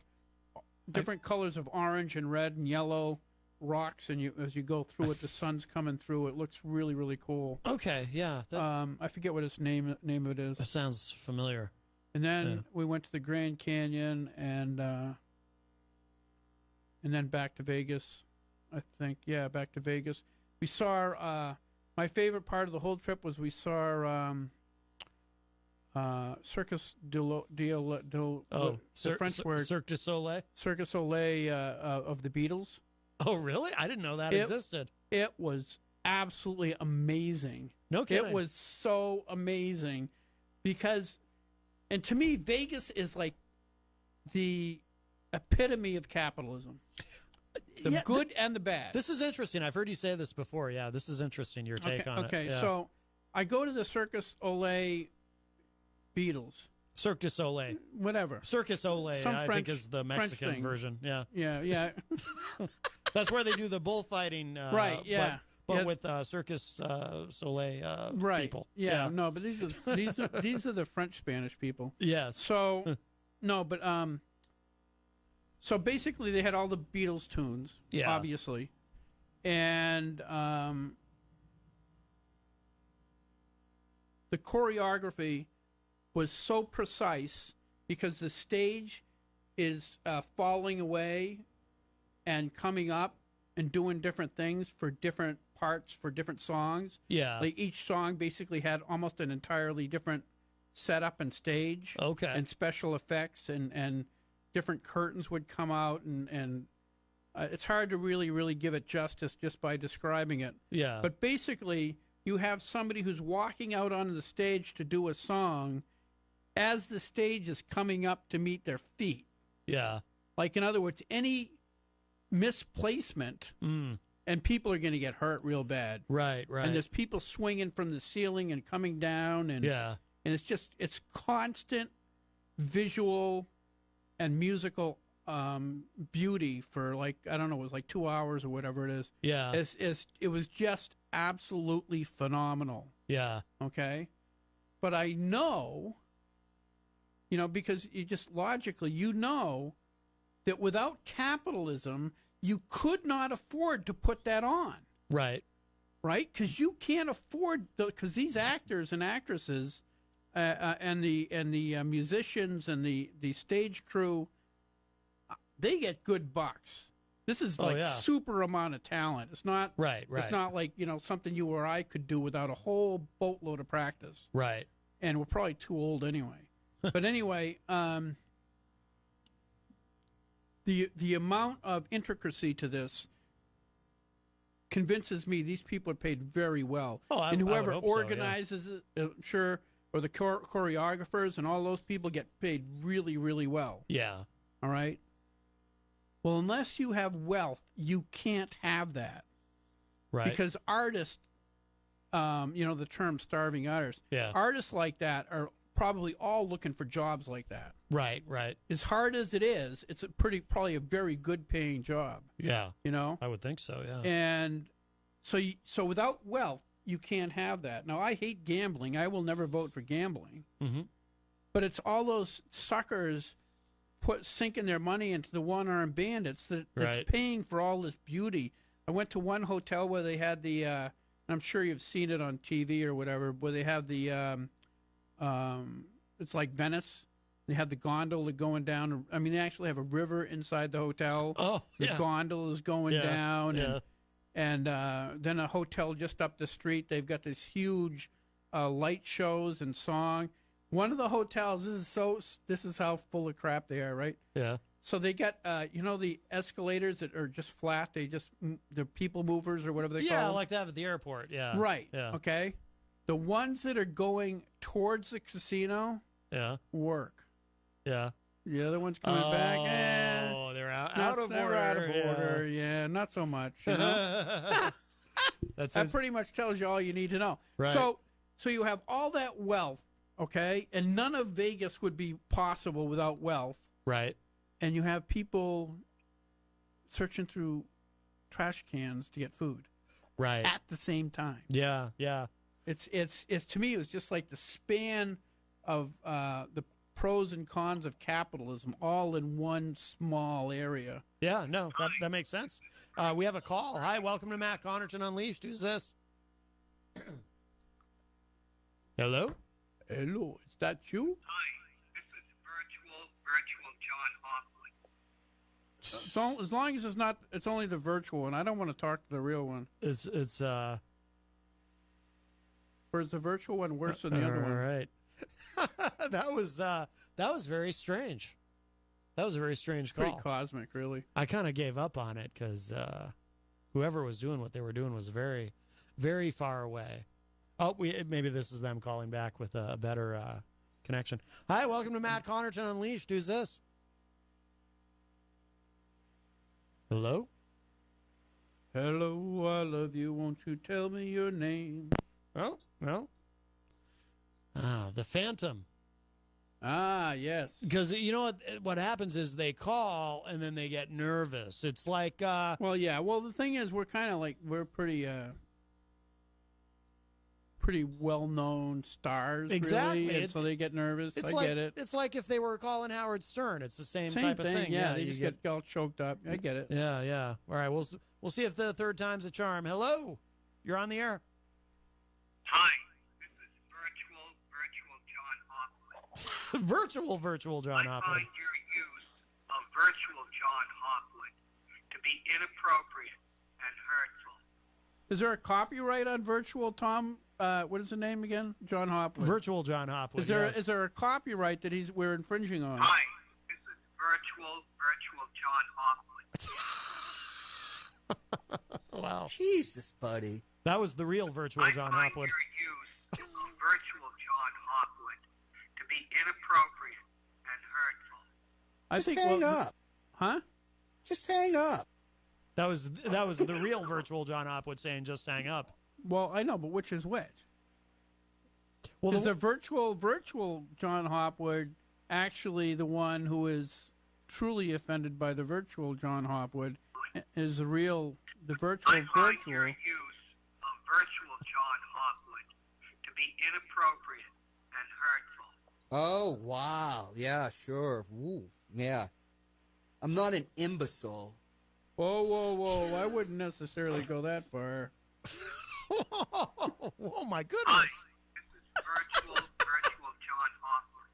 different colors of orange and red and yellow rocks, and as you go through it, the sun's coming through. It looks really, really cool. Okay, yeah. I forget what its name of it is. That sounds familiar. And then we went to the Grand Canyon and then back to Vegas. I think, back to Vegas. We saw my favorite part of the whole trip was we saw Circus du French word Cirque du Soleil. Cirque du Soleil of the Beatles. Oh, really? I didn't know that existed. It was absolutely amazing. No kidding. It was so amazing because, and to me, Vegas is like the epitome of capitalism. The good and the bad. This is interesting. I've heard you say this before. Yeah, this is interesting, your take on it. Okay, so I go to the Circus Soleil Beatles. Cirque du Soleil. Whatever. Circus Soleil, I think, is the Mexican thing. version. Yeah. Yeah. That's where they do the bullfighting. Right, yeah. but with Circus Soleil people. Yeah, no, but these are the French Spanish people. Yes. So no, but so basically they had all the Beatles tunes, obviously, and the choreography was so precise because the stage is falling away and coming up and doing different things for different parts for different songs. Yeah. Like each song basically had almost an entirely different setup and stage. Okay. And special effects and different curtains would come out and it's hard to really give it justice just by describing it. Yeah. But basically you have somebody who's walking out onto the stage to do a song as the stage is coming up to meet their feet. Yeah. Like, in other words, any misplacement and people are going to get hurt real bad. Right. And there's people swinging from the ceiling and coming down. And and it's constant visual and musical beauty for, like, I don't know, it was like 2 hours or whatever it is. Yeah. It was just absolutely phenomenal. Yeah. Okay? But I know, because you just logically, that without capitalism, you could not afford to put that on. Right. Right? Because you can't afford, because these actors and actresses and the musicians and the stage crew, they get good bucks. This is super amount of talent. It's not right. It's not like something you or I could do without a whole boatload of practice. Right. And we're probably too old anyway. But anyway, the amount of intricacy to this convinces me these people are paid very well. And whoever I would hope organizes it, I'm sure, or the choreographers and all those people get paid really, really well. Yeah. All right? Well, unless you have wealth, you can't have that. Right. Because artists, the term starving artists, artists like that are probably all looking for jobs like that. Right. As hard as it is, it's probably a very good paying job. Yeah. I would think so, yeah. And so without wealth, you can't have that. Now, I hate gambling. I will never vote for gambling. Mm-hmm. But it's all those suckers sinking their money into the one-armed bandits that's paying for all this beauty. I went to one hotel where they had the, I'm sure you've seen it on TV or whatever, where they have the, it's like Venice. They have the gondola going down. I mean, they actually have a river inside the hotel. Oh, the gondola is going down, and then a hotel just up the street. They've got this huge light shows and song. One of the hotels, this is how full of crap they are, right? Yeah. So they got, the escalators that are just flat. They're people movers or whatever they call them. Yeah, like that at the airport. Yeah. Right. Yeah. Okay. The ones that are going towards the casino, work. Yeah. The other ones coming back, they're out of order. Out of order. Yeah, not so much. That pretty much tells you all you need to know. Right. So you have all that wealth, okay, and none of Vegas would be possible without wealth. Right. And you have people searching through trash cans to get food. Right. At the same time. Yeah. It's to me, it was just like the span of the pros and cons of capitalism all in one small area. Yeah, no, that makes sense. We have a call. Hi, welcome to Matt Connarton Unleashed. Who's this? Hello? Hello, is that you? Hi, this is virtual John Hopwood. As long as it's only the virtual one. I don't want to talk to the real one. Or is the virtual one worse than the other one? All right. That was very strange. That was a very strange call. Pretty cosmic, really. I kind of gave up on it because whoever was doing what they were doing was very, very far away. Oh, maybe this is them calling back with a better connection. Hi, welcome to Matt Connarton Unleashed. Who's this? Hello? Hello, I love you. Won't you tell me your name? Oh, no. The Phantom. Ah, yes. Because you know what happens is they call and then they get nervous. It's like well, yeah. Well, the thing is, we're kind of like we're pretty pretty well-known stars, Exactly. really, and so they get nervous. I get it. It's like if they were calling Howard Stern. It's the same Same type of thing. Yeah, they just get all choked up. I get it. Yeah, yeah. All right, we'll see if the third time's a charm. Hello, you're on the air. Hi, this is virtual John Hopwood. virtual John I Hopwood. find your use of virtual John Hopwood to be inappropriate and hurtful. Is there a copyright on virtual Tom? What is the name again? John Hopwood. Virtual John Hopwood. Is there yes. is there a copyright that we're infringing on? Hi, this is virtual John Hopwood. Wow. Jesus, buddy. That was the real virtual John I find Hopwood. your use of virtual John Hopwood to be inappropriate and hurtful. Just hang up. Huh? Just hang up. That was the real virtual John Hopwood saying just hang up. Well, I know, but which is which? Well, is the virtual John Hopwood actually the one who is truly offended by the virtual John Hopwood? Is the virtual I find your use of virtual John Hopwood to be inappropriate and hurtful. Oh, wow. Yeah, sure. Ooh, yeah. I'm not an imbecile. Whoa. I wouldn't necessarily go that far. Oh, my goodness. Hi, this is virtual John Hopwood.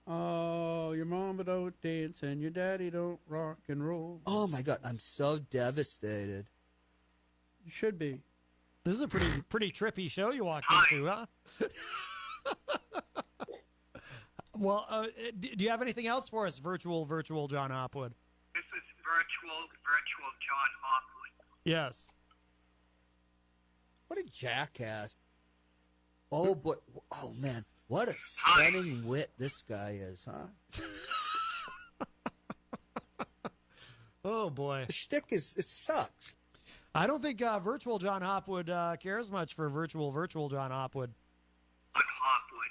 Oh, your mama don't dance and your daddy don't rock and roll. Oh, my God. I'm so devastated. You should be. This is a pretty trippy show you walked into, huh? Well, do you have anything else for us, virtual John Hopwood? This is virtual John Hopwood. Yes. What a jackass. Oh, but, oh, man. What a stunning wit this guy is, huh? Oh, boy. The shtick it sucks. I don't think virtual John Hopwood cares much for virtual John Hopwood. Hopwood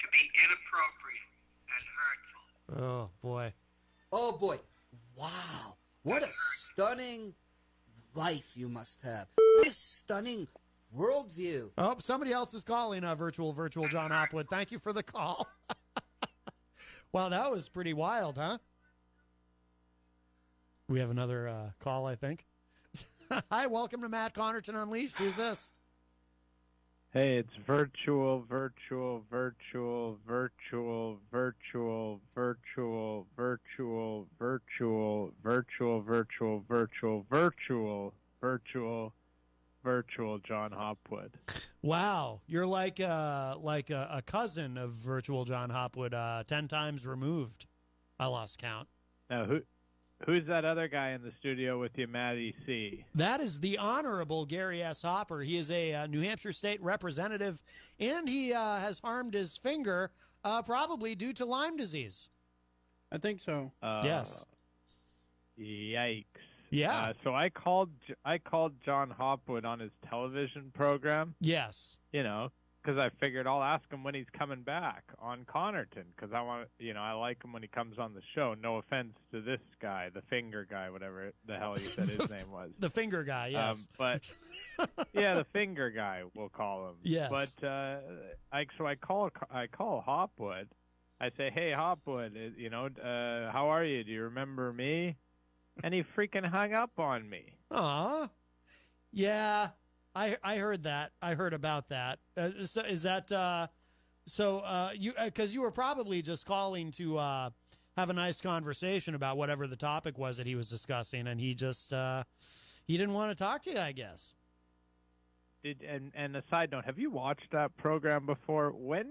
to be inappropriate and hurtful. Oh, boy. Oh, boy. Wow. What a stunning life you must have. What a stunning worldview. Oh, somebody else is calling virtual John Hopwood. Thank you for the call. Wow, that was pretty wild, huh? We have another call, I think. Hi, welcome to Matt Connarton Unleashed. Who's this? Hey, it's virtual. John Hopwood. Wow, you're like a cousin of virtual John Hopwood, 10 times removed. I lost count. Now, who's that other guy in the studio with you, Matty C? That is the Honorable Gary S. Hopper. He is a New Hampshire state representative, and he has harmed his finger, probably due to Lyme disease. I think so. Yes. Yikes. Yeah. So I called John Hopwood on his television program. Yes. You know, because I figured I'll ask him when he's coming back on Connarton, because I want, I like him when he comes on the show. No offense to this guy, the finger guy, whatever the hell you said his name was. The finger guy, yes. But yeah, the finger guy, we'll call him. Yes. But so I call Hopwood. I say, hey Hopwood, how are you? Do you remember me? And he freaking hung up on me. Aw. Yeah. I heard that. I heard about that. So is that you? Because you were probably just calling to have a nice conversation about whatever the topic was that he was discussing, and he just he didn't want to talk to you, I guess. And a side note, have you watched that program before? What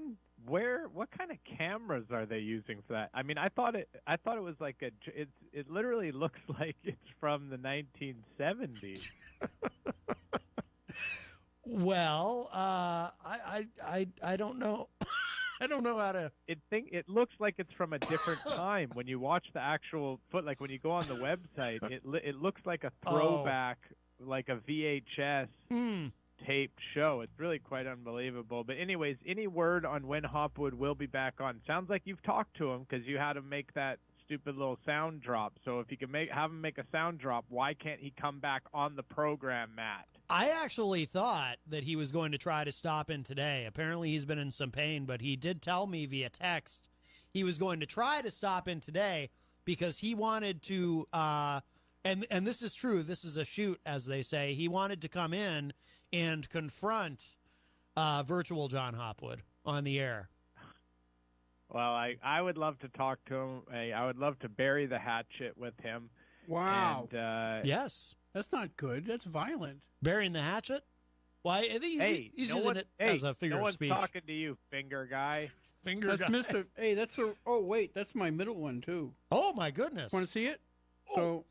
kind of cameras are they using for that? I mean, I thought it was like it literally looks like it's from the 1970s. Well, I don't know. I don't know how to. It looks like it's from a different time. When you watch the actual like when you go on the website, it looks like a throwback, like a VHS taped show. It's really quite unbelievable. But anyways, any word on when Hopwood will be back on? Sounds like you've talked to him because you had him make that stupid little sound drop. So if you can have him make a sound drop, why can't he come back on the program, Matt? I actually thought that he was going to try to stop in today. Apparently he's been in some pain, but he did tell me via text he was going to try to stop in today because he wanted to, and this is true, this is a shoot, as they say, he wanted to come in and confront virtual John Hopwood on the air. Well, I would love to talk to him. I would love to bury the hatchet with him. Wow. And, yes. That's not good. That's violent. Burying the hatchet? Well, I think he's using it as a figure of speech. No one's talking to you, finger guy. Finger That's guy. Mr. Hey, that's a. Oh wait, that's my middle one too. Oh my goodness. Want to see it? Oh,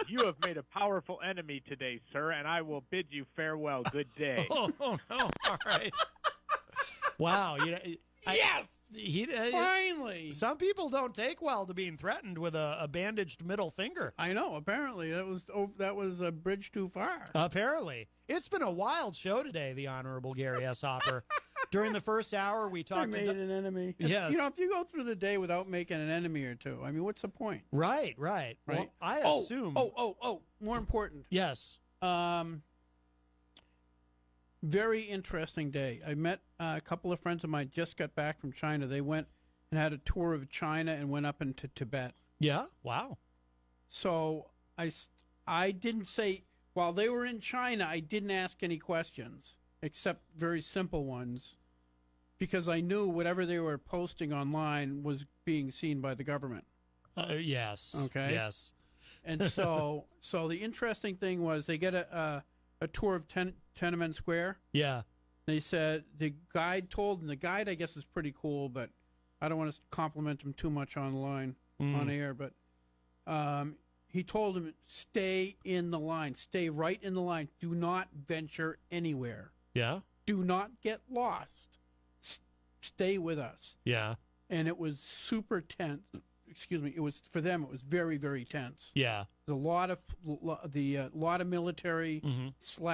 you have made a powerful enemy today, sir, and I will bid you farewell. Good day. Oh no! All right. Wow. Yes. Finally. Some people don't take well to being threatened with a bandaged middle finger. I know. Apparently, that was a bridge too far. Apparently, it's been a wild show today. The Honorable Gary S. Hopper. During the first hour, we talked. I made an enemy. Yes. You know, if you go through the day without making an enemy or two, I mean, what's the point? Right. Well, I assume. Oh. More important. Yes. Very interesting day. I met a couple of friends of mine just got back from China. They went and had a tour of China and went up into Tibet. Yeah? Wow. So I didn't say, while they were in China, I didn't ask any questions, except very simple ones, because I knew whatever they were posting online was being seen by the government. Yes. Okay? Yes. And so the interesting thing was they get a tour of Tiananmen Square. Yeah. They said the guide told them, the guide I guess is pretty cool, but I don't want to compliment him too much online on air, but he told him, stay in the line, stay right in the line, do not venture anywhere. Yeah. Do not get lost. Stay with us. Yeah. And it was super tense. Excuse me. It was, for them, it was very, very tense. Yeah. There's a lot of military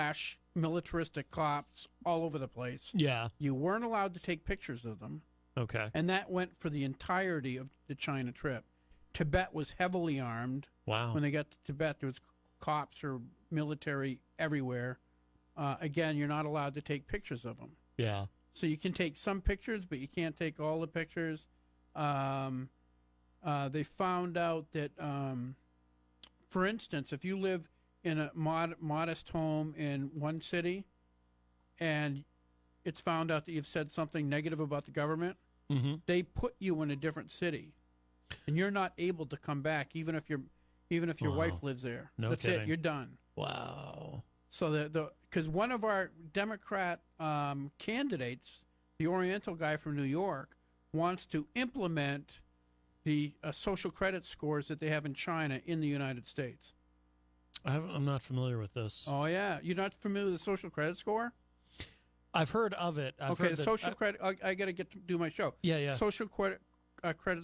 / militaristic cops all over the place. Yeah. You weren't allowed to take pictures of them. Okay. And that went for the entirety of the China trip. Tibet was heavily armed. Wow. When they got to Tibet, there was cops or military everywhere. Again, you're not allowed to take pictures of them. Yeah. So you can take some pictures, but you can't take all the pictures. They found out that, for instance, if you live in a modest home in one city and it's found out that you've said something negative about the government, they put you in a different city, and you're not able to come back, even if your wife lives there. No That's kidding. it. You're done. Wow. So because one of our Democrat candidates, the Oriental guy from New York, wants to implement the social credit scores that they have in China in the United States. I'm not familiar with this. Oh yeah, you're not familiar with the social credit score? I've heard of it. Social credit. I got to get to do my show. Yeah. Social credit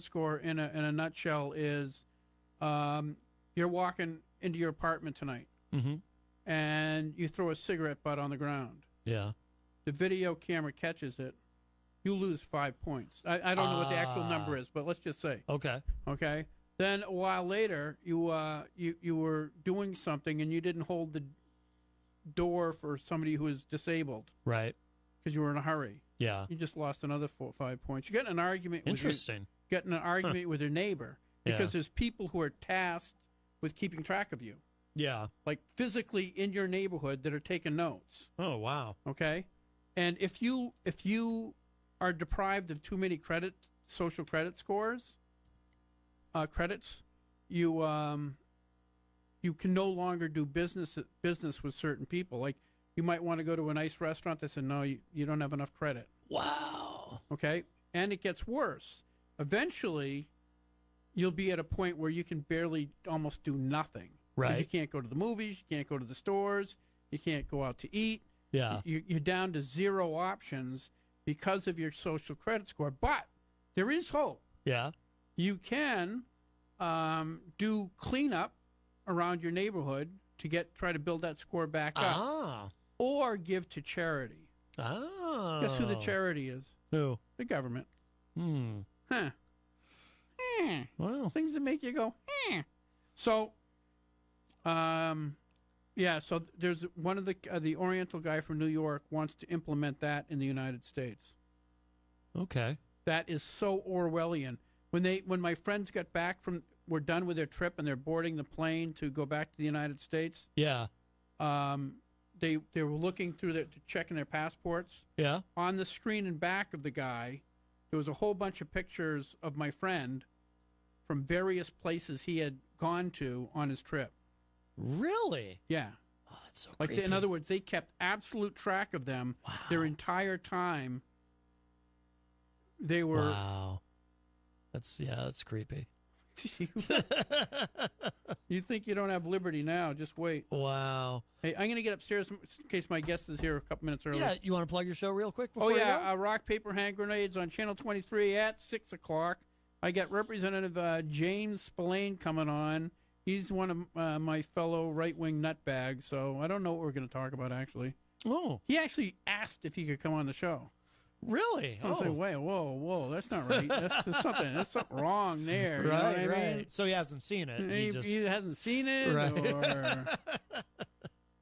score in a nutshell is, you're walking into your apartment tonight, and you throw a cigarette butt on the ground. Yeah. The video camera catches it. You lose 5 points. I don't know what the actual number is, but let's just say. Okay. Then a while later, you were doing something and you didn't hold the door for somebody who is disabled. Right. Because you were in a hurry. Yeah. You just lost another 4 or 5 points. You get in an argument. Interesting. Getting an argument with your neighbor because there's people who are tasked with keeping track of you. Yeah. Like physically in your neighborhood that are taking notes. Oh wow. Okay. And if you are deprived of too many social credit scores, credits, you can no longer do business with certain people. Like you might want to go to a nice restaurant. They said, no, you don't have enough credit. Wow. Okay. And it gets worse. Eventually, you'll be at a point where you can barely almost do nothing. Right. You can't go to the movies. You can't go to the stores. You can't go out to eat. Yeah. You're down to 0 options because of your social credit score. But there is hope. Yeah. You can do cleanup around your neighborhood to try to build that score back up. Or give to charity. Guess who the charity is? Who? The government. Huh. Well, things that make you go, So, Yeah, so there's one of the Oriental guy from New York wants to implement that in the United States. Okay. That is so Orwellian. When my friends were done with their trip and they're boarding the plane to go back to the United States. Yeah. They were looking through checking their passports. Yeah. On the screen in back of the guy, there was a whole bunch of pictures of my friend from various places he had gone to on his trip. Really? Yeah. Oh, that's so like creepy. in other words, they kept absolute track of them their entire time. They were. Wow. That's creepy. You think you don't have liberty now? Just wait. Wow. Hey, I'm going to get upstairs in case my guest is here a couple minutes early. Yeah, you want to plug your show real quick Oh, before you yeah. go? Rock, Paper, Hand Grenades on Channel 23 at 6 o'clock. I got Representative James Spillane coming on. He's one of my fellow right-wing nutbags, so I don't know what we're going to talk about, actually. Oh. He actually asked if he could come on the show. Really? I was like, wait, whoa, that's not right. There's something wrong there. You know what I mean? So he hasn't seen it. He hasn't seen it, Right. or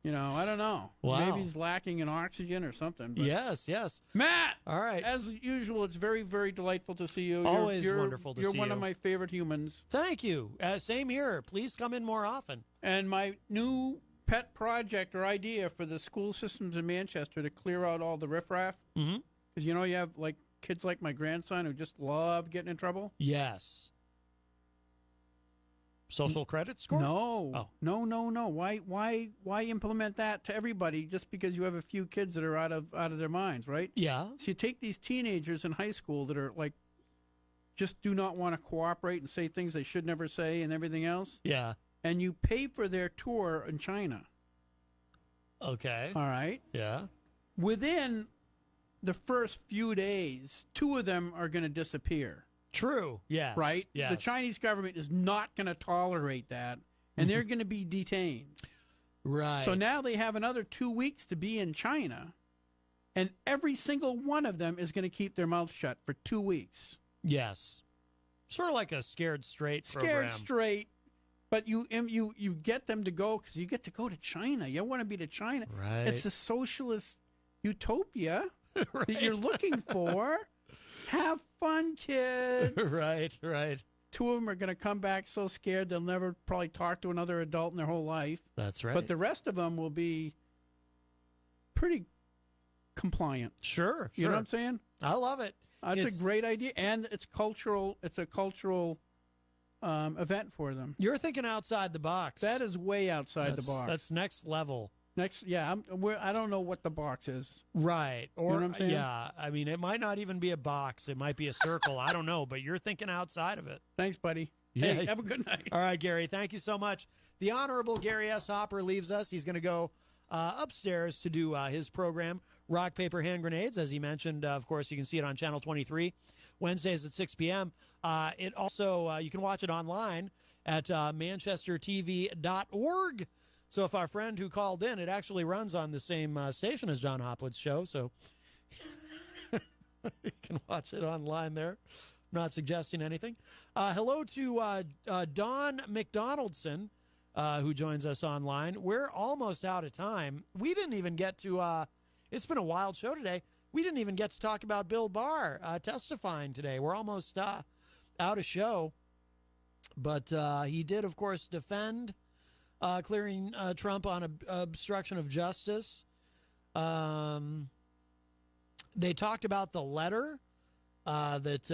I don't know. Wow. Maybe he's lacking in oxygen or something. But. Yes. Matt. All right. As usual, it's very, very delightful to see you. Always you're wonderful to see you. You're one of my favorite humans. Thank you. Same here. Please come in more often. And my new pet project or idea for the school systems in Manchester to clear out all the riffraff. Mm-hmm. Because, you have kids like my grandson who just love getting in trouble. Yes. Social credit score? No. Oh. No. Why implement that to everybody just because you have a few kids that are out of their minds, right? Yeah. So you take these teenagers in high school that are just do not want to cooperate and say things they should never say and everything else. Yeah. And you pay for their tour in China. Okay. All right. Yeah. Within the first few days, 2 of them are going to disappear. True. Yes. Right? Yes. The Chinese government is not going to tolerate that, and they're going to be detained. Right. So now they have another 2 weeks to be in China, and every single one of them is going to keep their mouth shut for 2 weeks. Yes. Sort of like a Scared Straight program. Scared Straight. But you get them to go because you get to go to China. You want to be to China. Right. It's a socialist utopia right. that you're looking for. Have fun, kids. Right. 2 of them are going to come back so scared they'll never probably talk to another adult in their whole life. That's right. But the rest of them will be pretty compliant. Sure. You know what I'm saying? I love it. It's a great idea, and it's cultural. It's a cultural event for them. You're thinking outside the box. That is way outside the box. That's next level. I don't know what the box is. Right. Or, you know what I'm saying? Yeah, I mean, it might not even be a box. It might be a circle. I don't know, but you're thinking outside of it. Thanks, buddy. Yeah. Hey, have a good night. All right, Gary, thank you so much. The Honorable Gary S. Hopper leaves us. He's going to go upstairs to do his program, Rock, Paper, Hand Grenades. As he mentioned, of course, you can see it on Channel 23, Wednesdays at 6 p.m. It also, you can watch it online at manchestertv.org. So if our friend who called in, it actually runs on the same station as John Hopwood's show, so you can watch it online there. I'm not suggesting anything. Hello to Don McDonaldson, who joins us online. We're almost out of time. We didn't even get to, it's been a wild show today. We didn't even get to talk about Bill Barr testifying today. We're almost out of show. But he did, of course, defend clearing Trump on obstruction of justice. They talked about the letter that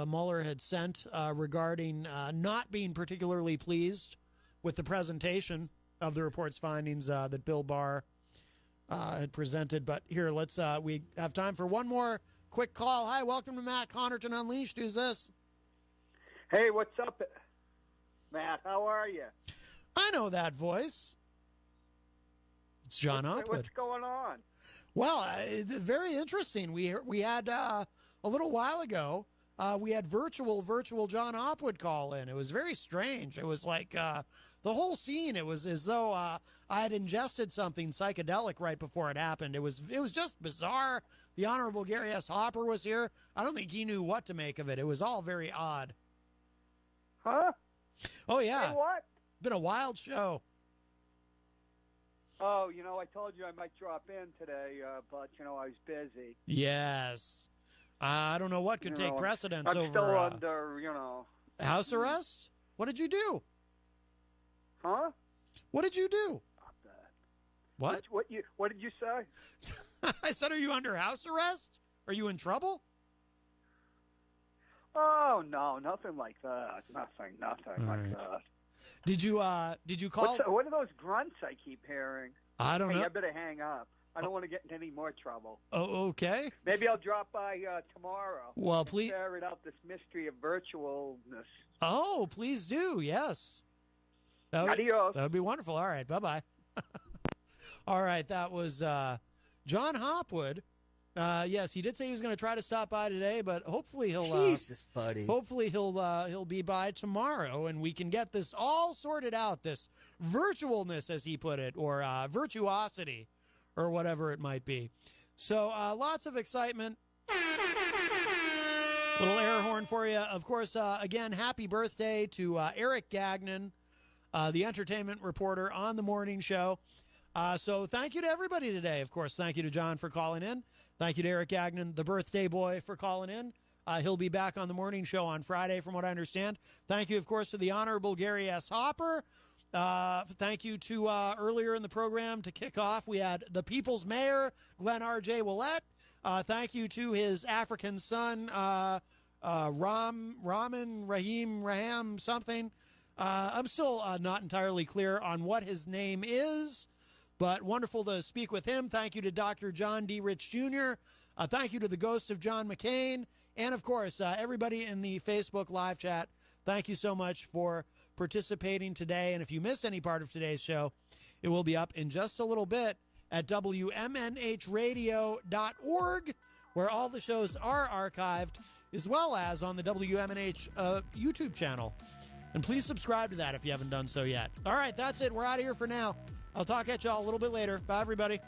Mueller had sent regarding not being particularly pleased with the presentation of the report's findings that Bill Barr had presented. But here, we have time for one more quick call. Hi, welcome to Matt Connarton Unleashed. Who's this? Hey, what's up, Matt? How are you? I know that voice. It's John Hopwood. What's going on? Well, it's very interesting. We had a little while ago, we had virtual John Hopwood call in. It was very strange. It was like the whole scene. It was as though I had ingested something psychedelic right before it happened. It was just bizarre. The Honorable Gary S. Hopper was here. I don't think he knew what to make of it. It was all very odd. Huh? Oh yeah. Hey, what? Been a wild show. Oh, I told you I might drop in today, but, I was busy. Yes. I don't know what could take precedence I'm over... still under, House arrest? What did you do? Huh? What did you do? Not that. What? What did you say? I said, are you under house arrest? Are you in trouble? Oh, no, nothing like that. Nothing like that. Did you call? What are those grunts I keep hearing? I don't know. I better hang up. I don't want to get in any more trouble. Oh, okay. Maybe I'll drop by tomorrow. Well, please ferret out this mystery of virtualness. Oh, please do. Yes. Adios. That would be wonderful. All right. Bye-bye. All right. That was John Hopwood. Yes, he did say he was going to try to stop by today, but hopefully he'll Jesus, buddy. Hopefully he'll be by tomorrow, and we can get this all sorted out. This virtualness, as he put it, or virtuosity, or whatever it might be. So lots of excitement. Little air horn for you. Of course, again, happy birthday to Eric Gagnon, the entertainment reporter on the morning show. So thank you to everybody today. Of course, thank you to John for calling in. Thank you to Eric Gagnon, the birthday boy, for calling in. He'll be back on the morning show on Friday, from what I understand. Thank you, of course, to the Honorable Gary S. Hopper. Thank you to earlier in the program to kick off. We had the People's Mayor, Glenn R.J. Ouellette. Thank you to his African son, Raham, something. I'm still not entirely clear on what his name is, but wonderful to speak with him. Thank you to Dr. John D. Rich Jr. Thank you to the ghost of John McCain. And, of course, everybody in the Facebook live chat, thank you so much for participating today. And if you miss any part of today's show, it will be up in just a little bit at WMNHradio.org, where all the shows are archived, as well as on the WMNH YouTube channel. And please subscribe to that if you haven't done so yet. All right, that's it. We're out of here for now. I'll talk at y'all a little bit later. Bye, everybody.